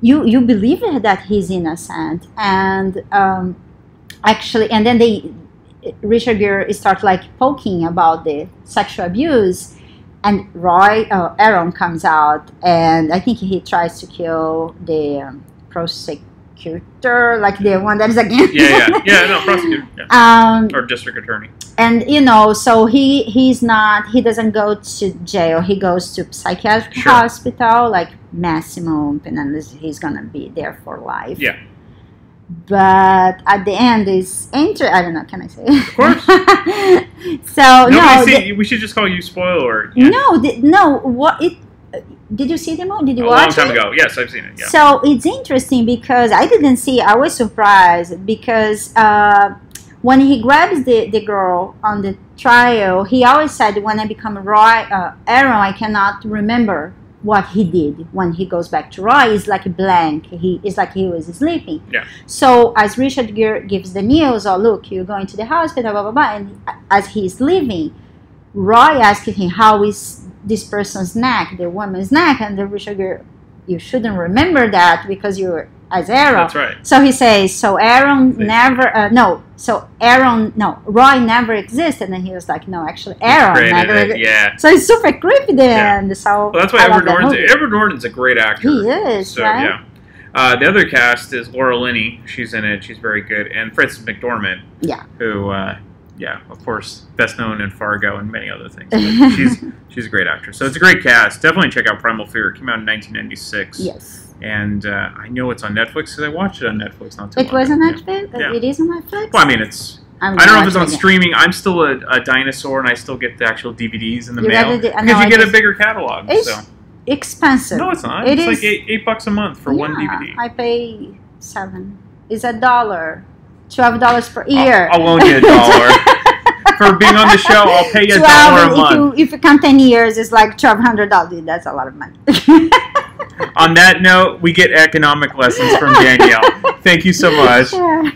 you believe that he's innocent, and actually, and then Richard Gere starts like poking about the sexual abuse. And Aaron comes out, and I think he tries to kill the prosecutor, like the one that is against. Prosecutor, or district attorney. And so he doesn't go to jail. He goes to psychiatric hospital, like maximum penalty. He's gonna be there for life. Yeah. But at the end is I don't know. Can I say it? Of course. So we should just call you spoiler. Yeah. Did you see the movie? Did you watch it? A long time ago. Yes, I've seen it. Yeah. So it's interesting because I didn't see. I was surprised because when he grabs the girl on the trial, he always said, "When I become Aaron, I cannot remember what he did." When he goes back to Roy, it's like a blank. It's like he was sleeping. Yeah. So as Richard Gere gives the news, "Oh, look, you're going to the hospital, blah blah blah," and as he's leaving, Roy asks him, "How is this person's neck, the woman's neck?" And the Richard Gere, "You shouldn't remember that because you're as Aaron." That's right. So he says, "So Aaron never, Roy never existed." And then he was like, "No, actually, Aaron never existed." Yeah. So it's super creepy then. Yeah. So that's why Edward Norton's a great actor. He is. So right? Yeah. The other cast is Laura Linney. She's in it. She's very good. And Frances McDormand. Yeah. Who, of course, best known in Fargo and many other things. She's a great actress. So it's a great cast. Definitely check out Primal Fear. It came out in 1996. Yes. And I know it's on Netflix because I watched it on Netflix not too long ago. It was on Netflix? Yeah. It is on Netflix? Well, I mean, I don't know if it's on streaming. I'm still a dinosaur, and I still get the actual DVDs in the mail. Because you get a bigger catalog. It's expensive. No, it's not. It's like $8 a month for one DVD. I pay $7. It's $1. $12 per year. I'll loan you $1. For being on the show, I'll pay you $1 a month. If you count 10 years, it's like $1,200. That's a lot of money. On that note, we get economic lessons from Danielle. Thank you so much. Sure.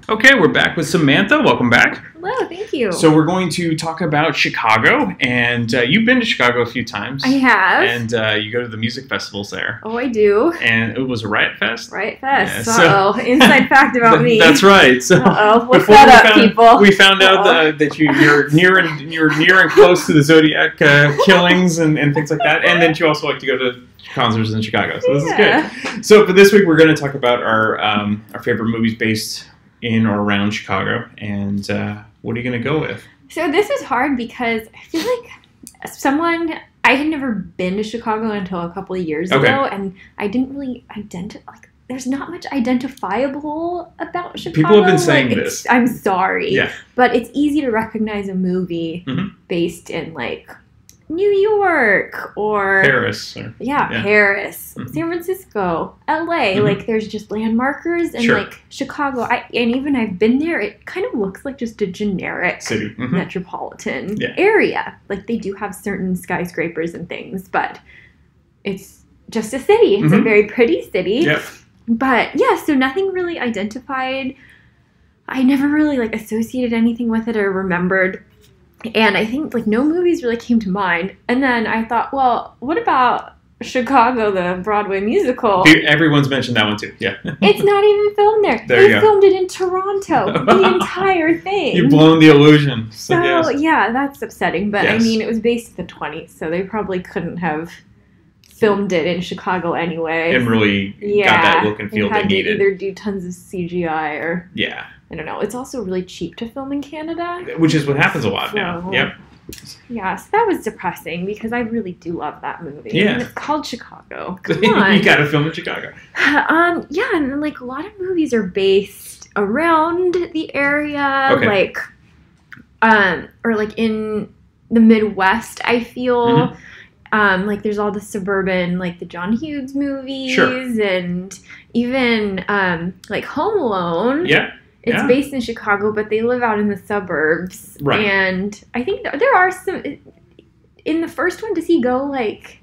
Okay, we're back with Samantha. Welcome back. Hello, thank you. you. So we're going to talk about Chicago, and you've been to Chicago a few times. I have. And you go to the music festivals there. Oh, I do. And it was a Riot Fest? Riot Fest. Yeah, Uh-oh. Inside fact about me. That's right. So what's that up, people? We found out that you're near and close to the Zodiac killings and things like that, and then you also like to go to concerts in Chicago. So this is good. So for this week, we're going to talk about our favorite movies based in or around Chicago, and what are you going to go with? So this is hard because I feel like I had never been to Chicago until a couple of years ago, and I didn't really identify. There's not much identifiable about Chicago. People have been saying this. I'm sorry, yeah, but it's easy to recognize a movie based in like New York or Paris. Paris, San Francisco, LA. Like there's just landmarkers, and like Chicago. And even I've been there. It kind of looks like just a generic city, metropolitan area. Like they do have certain skyscrapers and things, but it's just a city. It's a very pretty city. Yep. But yeah, so nothing really identified. I never really like associated anything with it or remembered. And I think like no movies really came to mind. And then I thought, well, what about Chicago, the Broadway musical? Everyone's mentioned that one too. Yeah. It's not even filmed there. They filmed it in Toronto. The entire thing. You've blown the illusion. So yeah, that's upsetting. But I mean, it was based in the 20s, so they probably couldn't have filmed it in Chicago anyway. And really got that look and feel they needed. They either do tons of CGI or I don't know. It's also really cheap to film in Canada. Which is what happens a lot now. Yep. Yeah, so that was depressing because I really do love that movie. Yeah. And it's called Chicago. Come on. You gotta film in Chicago. Yeah, and then like a lot of movies are based around the area. Like or like in the Midwest, I feel. Like there's all the suburban, like the John Hughes movies and even like Home Alone. Yeah. It's based in Chicago, but they live out in the suburbs. Right. And I think there are some in the first one. Does he go like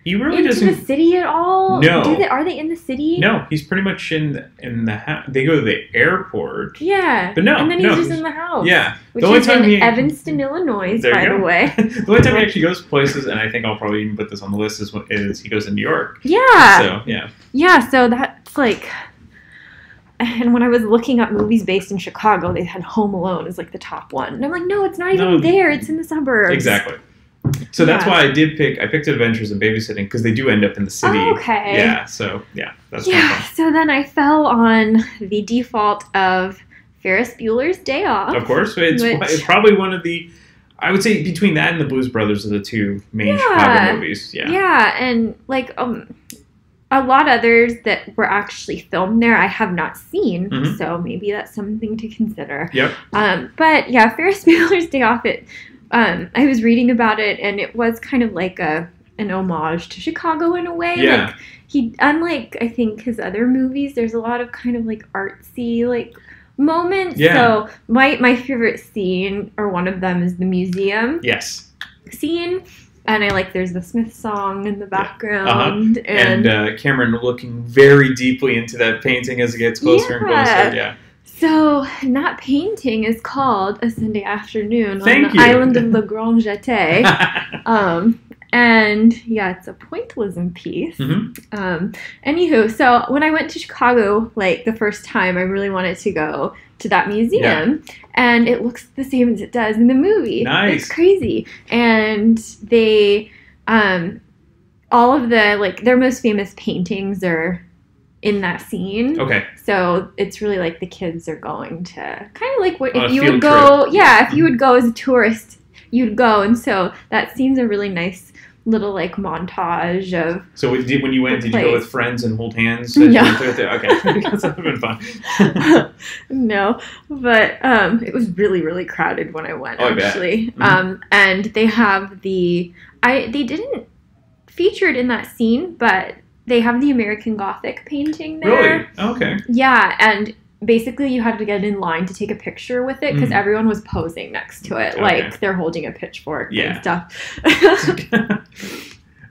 he really into doesn't the city at all? No. Are they in the city? No, he's pretty much in the house. They go to the airport. Yeah. But no. And then he's just in the house. Yeah. Which is in Evanston, Illinois, by the way. The only time he actually goes places, and I think I'll probably even put this on the list, is he goes to New York. Yeah. So, yeah. Yeah, so that's like... And when I was looking up movies based in Chicago, they had Home Alone as like the top one. And I'm like, no, it's not even there. It's in the suburbs. Exactly. So that's why I picked Adventures in Babysitting, because they do end up in the city. Oh, okay. Yeah, so that's fun. So then I fell on the default of Ferris Bueller's Day Off. Of course. It's probably one of the, I would say between that and the Blues Brothers are the two main Chicago movies. Yeah. Yeah, and like a lot of others that were actually filmed there I have not seen, so maybe that's something to consider. Yep. But yeah, Ferris Bueller's Day Off, I was reading about it, and it was kind of like an homage to Chicago in a way. Yeah. Like unlike I think his other movies, there's a lot of kind of like artsy like moments. Yeah. So my favorite scene, or one of them, is the museum. Yes. Scene. And I like there's the Smith song in the background. And Cameron looking very deeply into that painting as it gets closer and closer. Yeah. So that painting is called A Sunday Afternoon on the island of Le Grand Jeté. And yeah, it's a pointillism piece. Anywho, so when I went to Chicago, like the first time, I really wanted to go to that museum. And it looks the same as it does in the movie. Nice. It's crazy. And they, all of the, like, their most famous paintings are in that scene. Okay. So it's really like the kids are going to kind of like what if a you field would go, trip. Yeah, if you would go as a tourist, you'd go. And so that scene's a really nice little like montage of. So when you went, did you go with friends and hold hands? No. Okay, that would have been fun. No, but it was really, really crowded when I went. Actually, and they have they didn't feature it in that scene, but they have the American Gothic painting there. Really? Okay. Yeah, and basically you had to get in line to take a picture with it because everyone was posing next to it, like they're holding a pitchfork and stuff.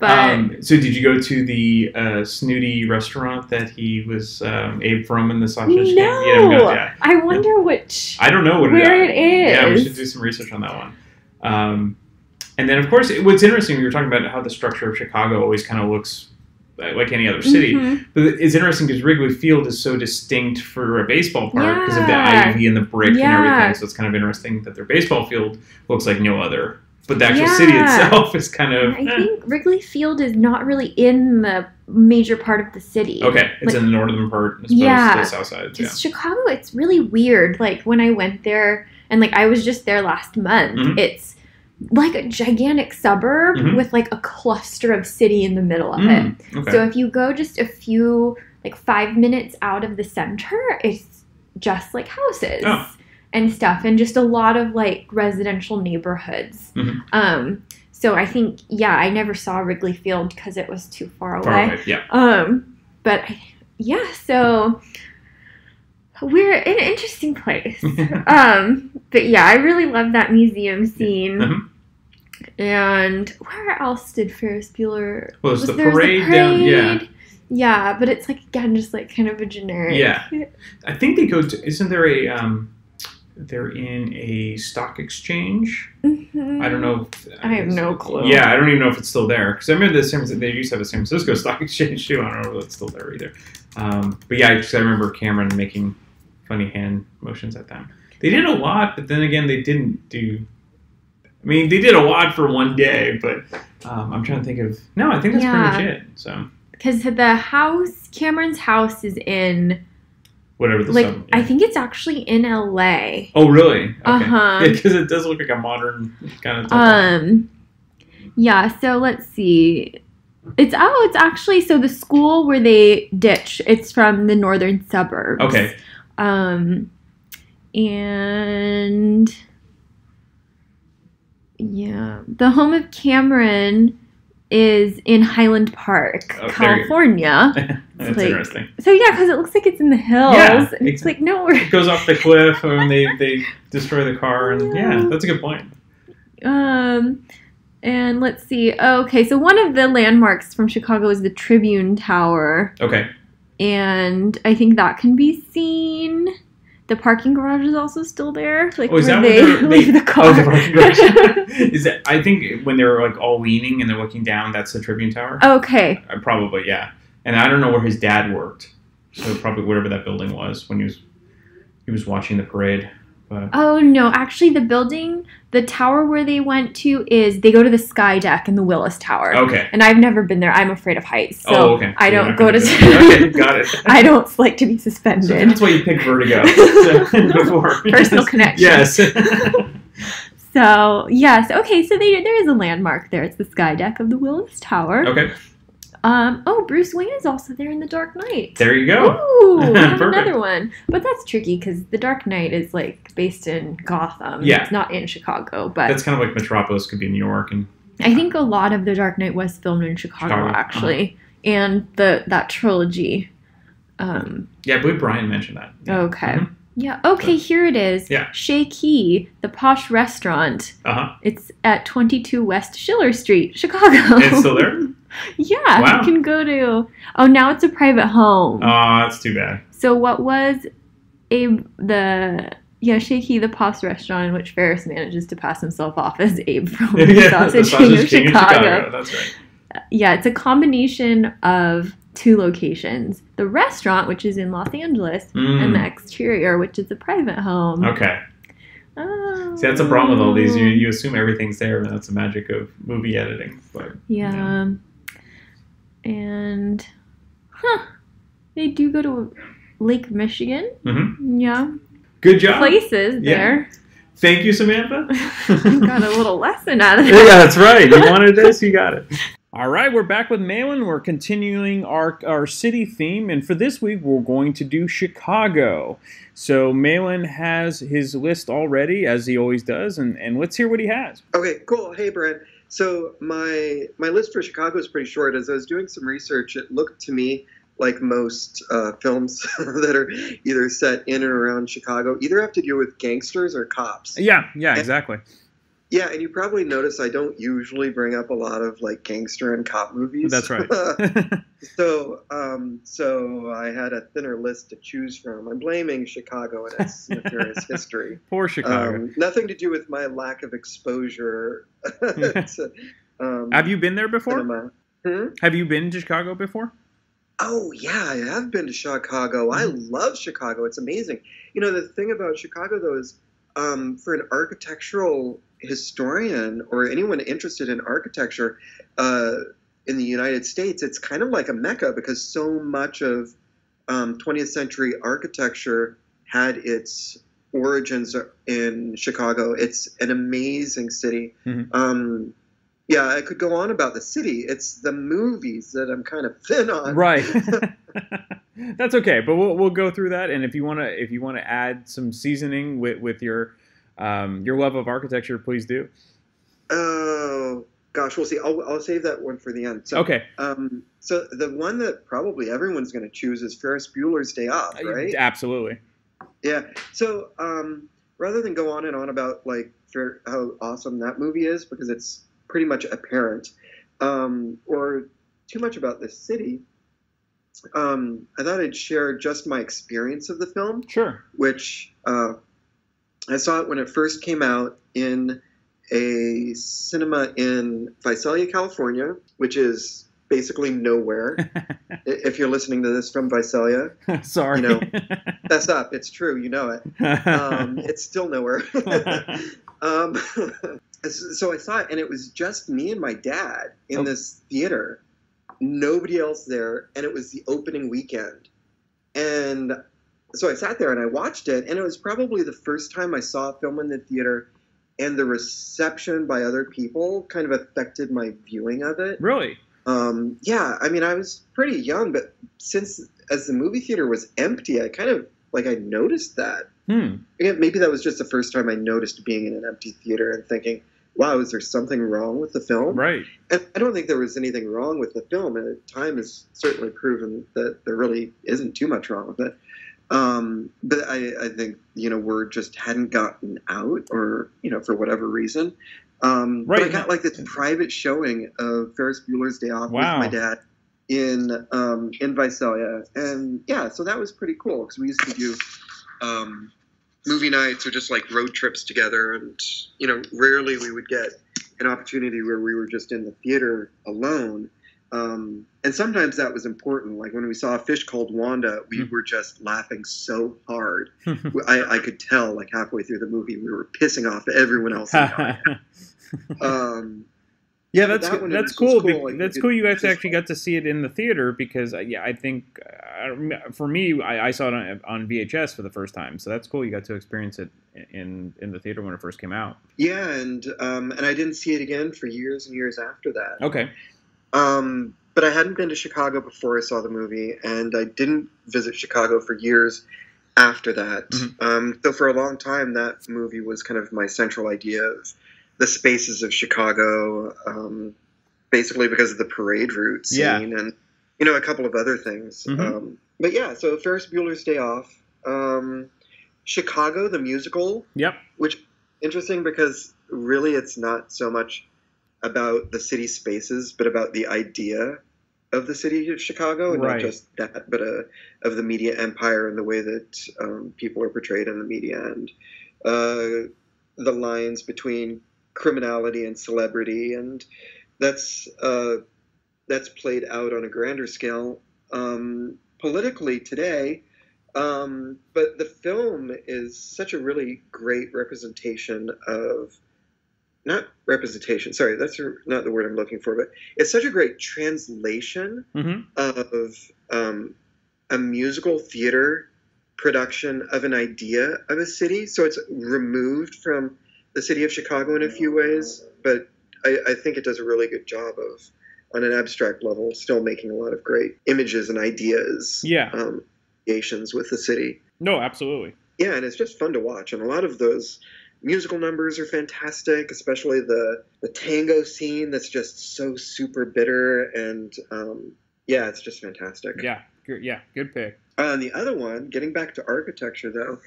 But so did you go to the snooty restaurant that he was Abe from in the sausage game? I wonder which. I don't know where it is. Yeah, we should do some research on that one. And then, of course, what's interesting, we were talking about how the structure of Chicago always kind of looks like any other city. Mm-hmm. But it's interesting because Wrigley Field is so distinct for a baseball park because of the ivy and the brick and everything. So it's kind of interesting that their baseball field looks like no other. But the actual city itself is kind of... I think Wrigley Field is not really in the major part of the city. Okay, it's in the northern part as opposed to the south side. Just Chicago, it's really weird. Like, when I went there, and, like, I was just there last month, it's like a gigantic suburb with, like, a cluster of city in the middle of it. Okay. So if you go just a few, like, 5 minutes out of the center, it's just, like, houses. And stuff, and just a lot of like residential neighborhoods. So I think, I never saw Wrigley Field because it was too far away. But so we're in an interesting place. But I really love that museum scene. And where else did Ferris Bueller? Well, it's the parade down. Yeah, but it's like again just like kind of a generic. Yeah, I think they go to. Isn't there a they're in a stock exchange. I don't know. I have no clue. Yeah, I don't even know if it's still there. Because I remember they used to have a San Francisco stock exchange too. I don't know if it's still there either. But I remember Cameron making funny hand motions at them. They did a lot, but then again, they didn't do... I mean, they did a lot for one day, but I'm trying to think of... No, I think that's pretty much it. So because the house, Cameron's house is in... Whatever the sub, I think it's actually in LA. Oh, really? Okay. Because it does look like a modern kind of type. So let's see. It's actually, so the school where they ditch, it's from the northern suburbs. Okay. And the home of Cameron is in Highland Park, California. That's interesting. So because it looks like it's in the hills. Yeah, and it's like nowhere. It goes off the cliff and they destroy the car, and that's a good point. And let's see. Okay, so one of the landmarks from Chicago is the Tribune Tower. Okay. And I think that can be seen. The parking garage is also still there. Like is where that they leave the car. the parking garage. Is that? I think when they're like all leaning and they're looking down, that's the Tribune Tower. Okay. Probably, yeah. And I don't know where his dad worked, so probably whatever that building was when he was watching the parade. But... Oh no, actually, the tower where they went to they go to the Sky Deck in the Willis Tower. Okay. And I've never been there. I'm afraid of heights, so I don't go to. Okay, got it. I don't like to be suspended. So that's why you picked Vertigo before. Personal connection. Yes. So yes, okay. So there is a landmark there. It's the Sky Deck of the Willis Tower. Okay. Bruce Wayne is also there in The Dark Knight. There you go. Ooh, we have another one. But that's tricky because The Dark Knight is like based in Gotham. Yeah. It's not in Chicago, but that's kind of like Metropolis could be New York, and I think a lot of The Dark Knight was filmed in Chicago. Actually, and that trilogy. I believe Brian mentioned that. Yeah. Okay. Yeah. Okay. Here it is. Yeah. Chez Key, the posh restaurant. It's at 22 West Schiller Street, Chicago. It's still there. Yeah, wow. You can go to... Oh, now it's a private home. Oh, that's too bad. So what was Chez Key, the posh restaurant in which Ferris manages to pass himself off as Abe from the Sausage King of Chicago. That's right. Yeah, it's a combination of two locations. The restaurant, which is in Los Angeles, and the exterior, which is a private home. Okay. Oh. See, that's a problem with all these. You assume everything's there, and that's the magic of movie editing. But, yeah. And, they do go to Lake Michigan. Mm-hmm. Yeah. Good job. Places there. Thank you, Samantha. Got a little lesson out of it. Yeah, that's right. You wanted this, you got it. All right, we're back with Malin. We're continuing our city theme, and for this week, we're going to do Chicago. So Malin has his list already, as he always does, and let's hear what he has. Okay, cool. Hey, Brent. So my list for Chicago is pretty short. As I was doing some research, it looked to me like most films that are either set in and around Chicago either have to do with gangsters or cops. Yeah, exactly. Yeah, and you probably notice I don't usually bring up a lot of like gangster and cop movies. That's right. So I had a thinner list to choose from. I'm blaming Chicago and its nefarious history. Poor Chicago. Nothing to do with my lack of exposure. Have you been there before? Have you been to Chicago before? Oh, yeah, I have been to Chicago. I love Chicago. It's amazing. The thing about Chicago, though, is for an architectural historian or anyone interested in architecture in the United States, it's kind of like a mecca because so much of 20th century architecture had its origins in Chicago. It's an amazing city. Yeah, I could go on about the city. It's the movies that I'm kind of thin on. Right. That's okay, but we'll go through that. And if you want to add some seasoning with your love of architecture, please do. Oh gosh, we'll see. I'll save that one for the end. So, okay. So the one that probably everyone's going to choose is Ferris Bueller's Day Off, right? Absolutely. Yeah. So rather than go on and on about like how awesome that movie is, because it's pretty much apparent, or too much about this city, I thought I'd share just my experience of the film. Sure. Which I saw it when it first came out in a cinema in Visalia, California, which is basically nowhere. If you're listening to this from Visalia, sorry, fess up. It's true. You know it. It's still nowhere. So I saw it, and it was just me and my dad in this theater. Nobody else there, and it was the opening weekend. And so I sat there and I watched it, and it was probably the first time I saw a film in the theater, and the reception by other people kind of affected my viewing of it. Really? Yeah, I mean, I was pretty young, but as the movie theater was empty, I kind of, I noticed that. Maybe that was just the first time I noticed being in an empty theater and thinking, wow, is there something wrong with the film? Right. And I don't think there was anything wrong with the film, and time has certainly proven that there really isn't too much wrong with it. But I think, word just hadn't gotten out, or, for whatever reason. Right. But I got this private showing of Ferris Bueller's Day Off with my dad in Visalia. And yeah, so that was pretty cool, because we used to do movie nights or just road trips together, and rarely we would get an opportunity where we were just in the theater alone, and sometimes that was important. Like when we saw A Fish Called Wanda, we were just laughing so hard. I could tell halfway through the movie we were pissing off everyone else in the audience. Yeah, that's cool. That's cool. You guys actually got to see it in the theater, because I think for me, I saw it on VHS for the first time. So that's cool. You got to experience it in the theater when it first came out. Yeah, and I didn't see it again for years and years after that. Okay. But I hadn't been to Chicago before I saw the movie, and I didn't visit Chicago for years after that. So for a long time, that movie was kind of my central idea of the spaces of Chicago, basically because of the parade route scene and, a couple of other things. But yeah, so Ferris Bueller's Day Off, Chicago, the musical. Yep. Which, interesting because really it's not so much about the city spaces, but about the idea of the city of Chicago, and not just that, but of the media empire and the way that people are portrayed in the media, and the lines between criminality and celebrity, and that's played out on a grander scale politically today. But the film is such a really great representation of, not representation, sorry, that's not the word I'm looking for, but it's such a great translation of a musical theater production of an idea of a city. So it's removed from the city of Chicago in a few ways, but I think it does a really good job of, on an abstract level, still making a lot of great images and ideas. Associations with the city. No, absolutely. Yeah, and it's just fun to watch, and a lot of those musical numbers are fantastic, especially the tango scene that's just so super bitter, and yeah, it's just fantastic. Yeah, good pick. And the other one, getting back to architecture though,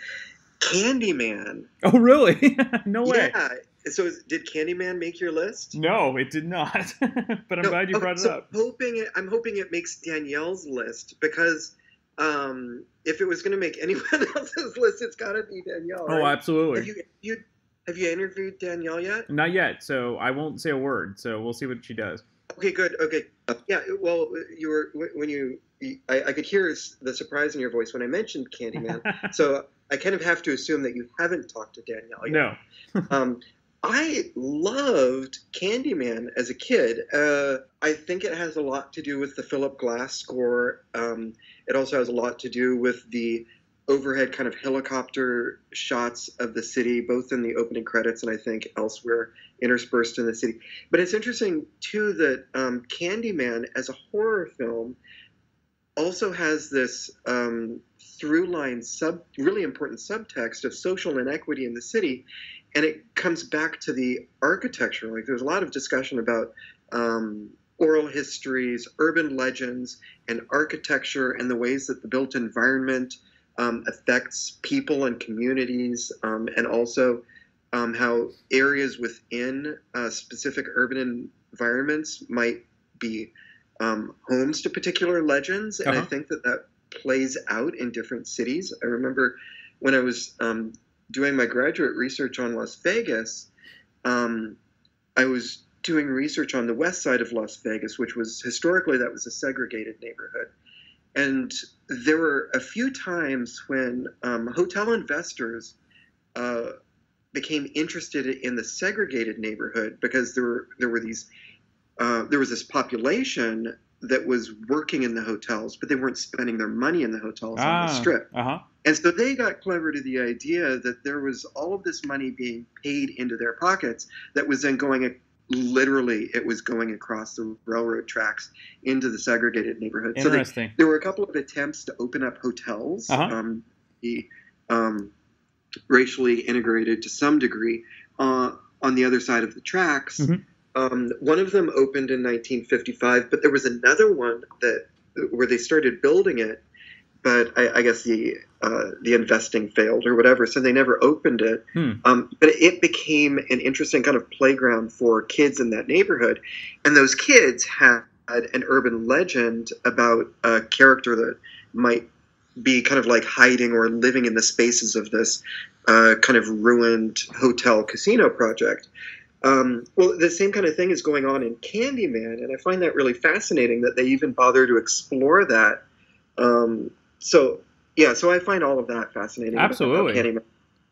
Candyman. Oh, really? No way. Yeah, So did Candyman make your list? No, it did not. But I'm glad you brought it up. I'm hoping it makes Danielle's list, because if it was going to make anyone else's list, it's got to be Danielle. Right? Oh, absolutely. Have you interviewed Danielle yet? Not yet, so I won't say a word. So we'll see what she does. Okay, good. Okay, yeah. Well, I could hear the surprise in your voice when I mentioned Candyman. So I kind of have to assume that you haven't talked to Danielle yet. No. I loved Candyman as a kid. I think it has a lot to do with the Philip Glass score. It also has a lot to do with the overhead kind of helicopter shots of the city, both in the opening credits and I think elsewhere interspersed in the city. But it's interesting, too, that Candyman as a horror film also has this through-line really important subtext of social inequity in the city. And it comes back to the architecture. Like, there's a lot of discussion about oral histories, urban legends, and architecture, and the ways that the built environment affects people and communities, and also how areas within specific urban environments might be homes to particular legends. And I think that plays out in different cities. I remember when I was doing my graduate research on Las Vegas, I was doing research on the west side of Las Vegas, which was historically, that was a segregated neighborhood. And there were a few times when hotel investors became interested in the segregated neighborhood, because there was this population that was working in the hotels, but they weren't spending their money in the hotels on the Strip. And so they got clever to the idea that there was all of this money being paid into their pockets that was then going, literally, it was going across the railroad tracks into the segregated neighborhood. Interesting. So there were a couple of attempts to open up hotels, racially integrated to some degree, on the other side of the tracks. One of them opened in 1955, but there was another one where they started building it, but I guess the investing failed or whatever, so they never opened it. But it became an interesting kind of playground for kids in that neighborhood, and those kids had an urban legend about a character that might be kind of like hiding or living in the spaces of this kind of ruined hotel casino project. Well, the same kind of thing is going on in Candyman, and I find that really fascinating that they even bother to explore that. So I find all of that fascinating. Absolutely. About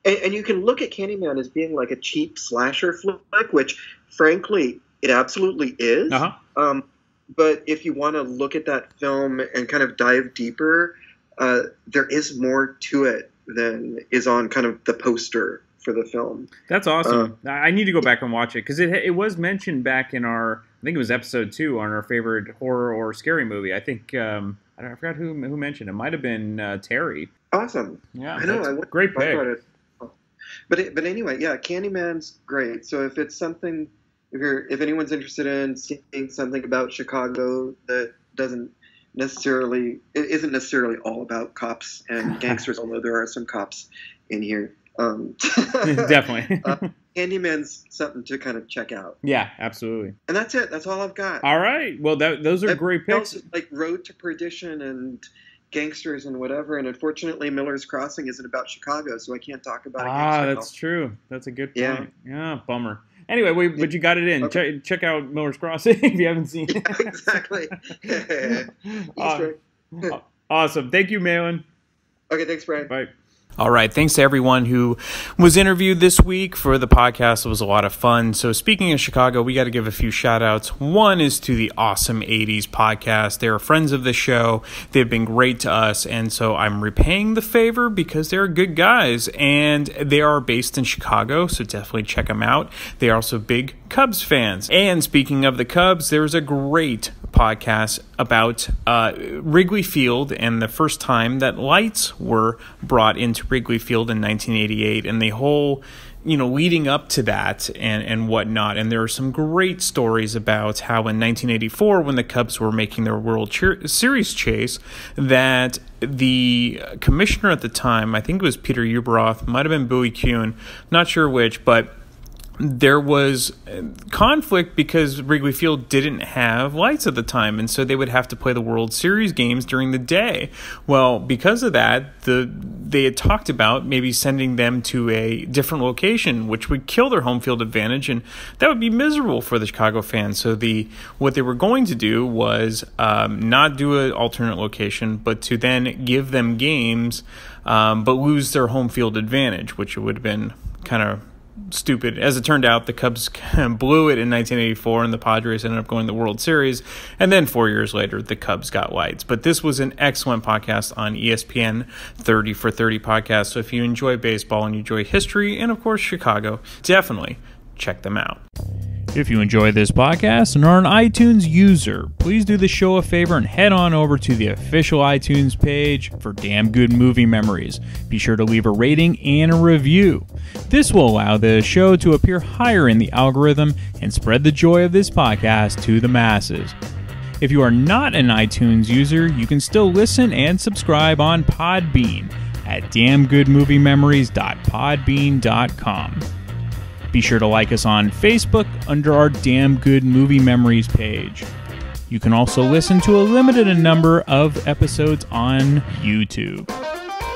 Candyman. And you can look at Candyman as being like a cheap slasher flick, which, frankly, it absolutely is. But if you want to look at that film and kind of dive deeper, there is more to it than is on kind of the poster for the film. That's awesome. I need to go back and watch it, because it was mentioned back in I think it was episode 2 on our favorite horror or scary movie. I think I forgot who mentioned it. Might have been Terry. Awesome. Yeah, I know. Great pick. But anyway, yeah, Candyman's great. So if it's something, if anyone's interested in seeing something about Chicago that isn't necessarily all about cops and gangsters, although there are some cops in here. Definitely. Candyman's something to kind of check out. Yeah, absolutely. And that's it. That's all I've got. All right. Well, those are great picks. Like Road to Perdition and gangsters and whatever. And unfortunately, Miller's Crossing isn't about Chicago, so I can't talk about it. That's true. That's a good point. Yeah, bummer. Anyway, but you got it in. Okay. Check out Miller's Crossing if you haven't seen it. Yeah, exactly. Awesome. Thank you, Malin. Okay, thanks, Brian. Bye. All right. Thanks to everyone who was interviewed this week for the podcast. It was a lot of fun. So speaking of Chicago, we got to give a few shout outs. One is to the Awesome 80s podcast. They're friends of the show. They've been great to us. And so I'm repaying the favor because they're good guys and they are based in Chicago. So definitely check them out. They are also big Cubs fans. And speaking of the Cubs, there's a great podcast about Wrigley Field and the first time that lights were brought into Wrigley Field in 1988 and the whole, leading up to that and whatnot. And there are some great stories about how in 1984, when the Cubs were making their World Series chase, that the commissioner at the time, I think it was Peter Ueberroth, might have been Bowie Kuhn, not sure which, but there was conflict because Wrigley Field didn't have lights at the time, and so they would have to play the World Series games during the day. Well, because of that, they had talked about maybe sending them to a different location, which would kill their home field advantage, and that would be miserable for the Chicago fans. So what they were going to do was not do an alternate location, but to then give them games, but lose their home field advantage, which would have been kind of stupid. As it turned out, the Cubs blew it in 1984, and the Padres ended up going to the World Series. And then 4 years later, the Cubs got lights. But this was an excellent podcast on ESPN 30 for 30 podcast. So if you enjoy baseball and you enjoy history and, of course, Chicago, definitely check them out. If you enjoy this podcast and are an iTunes user, please do the show a favor and head on over to the official iTunes page for Damn Good Movie Memories. Be sure to leave a rating and a review. This will allow the show to appear higher in the algorithm and spread the joy of this podcast to the masses. If you are not an iTunes user, you can still listen and subscribe on Podbean at damngoodmoviememories.podbean.com. Be sure to like us on Facebook under our Damn Good Movie Memories page. You can also listen to a limited number of episodes on YouTube.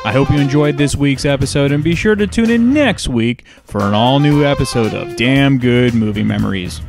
I hope you enjoyed this week's episode, and be sure to tune in next week for an all-new episode of Damn Good Movie Memories.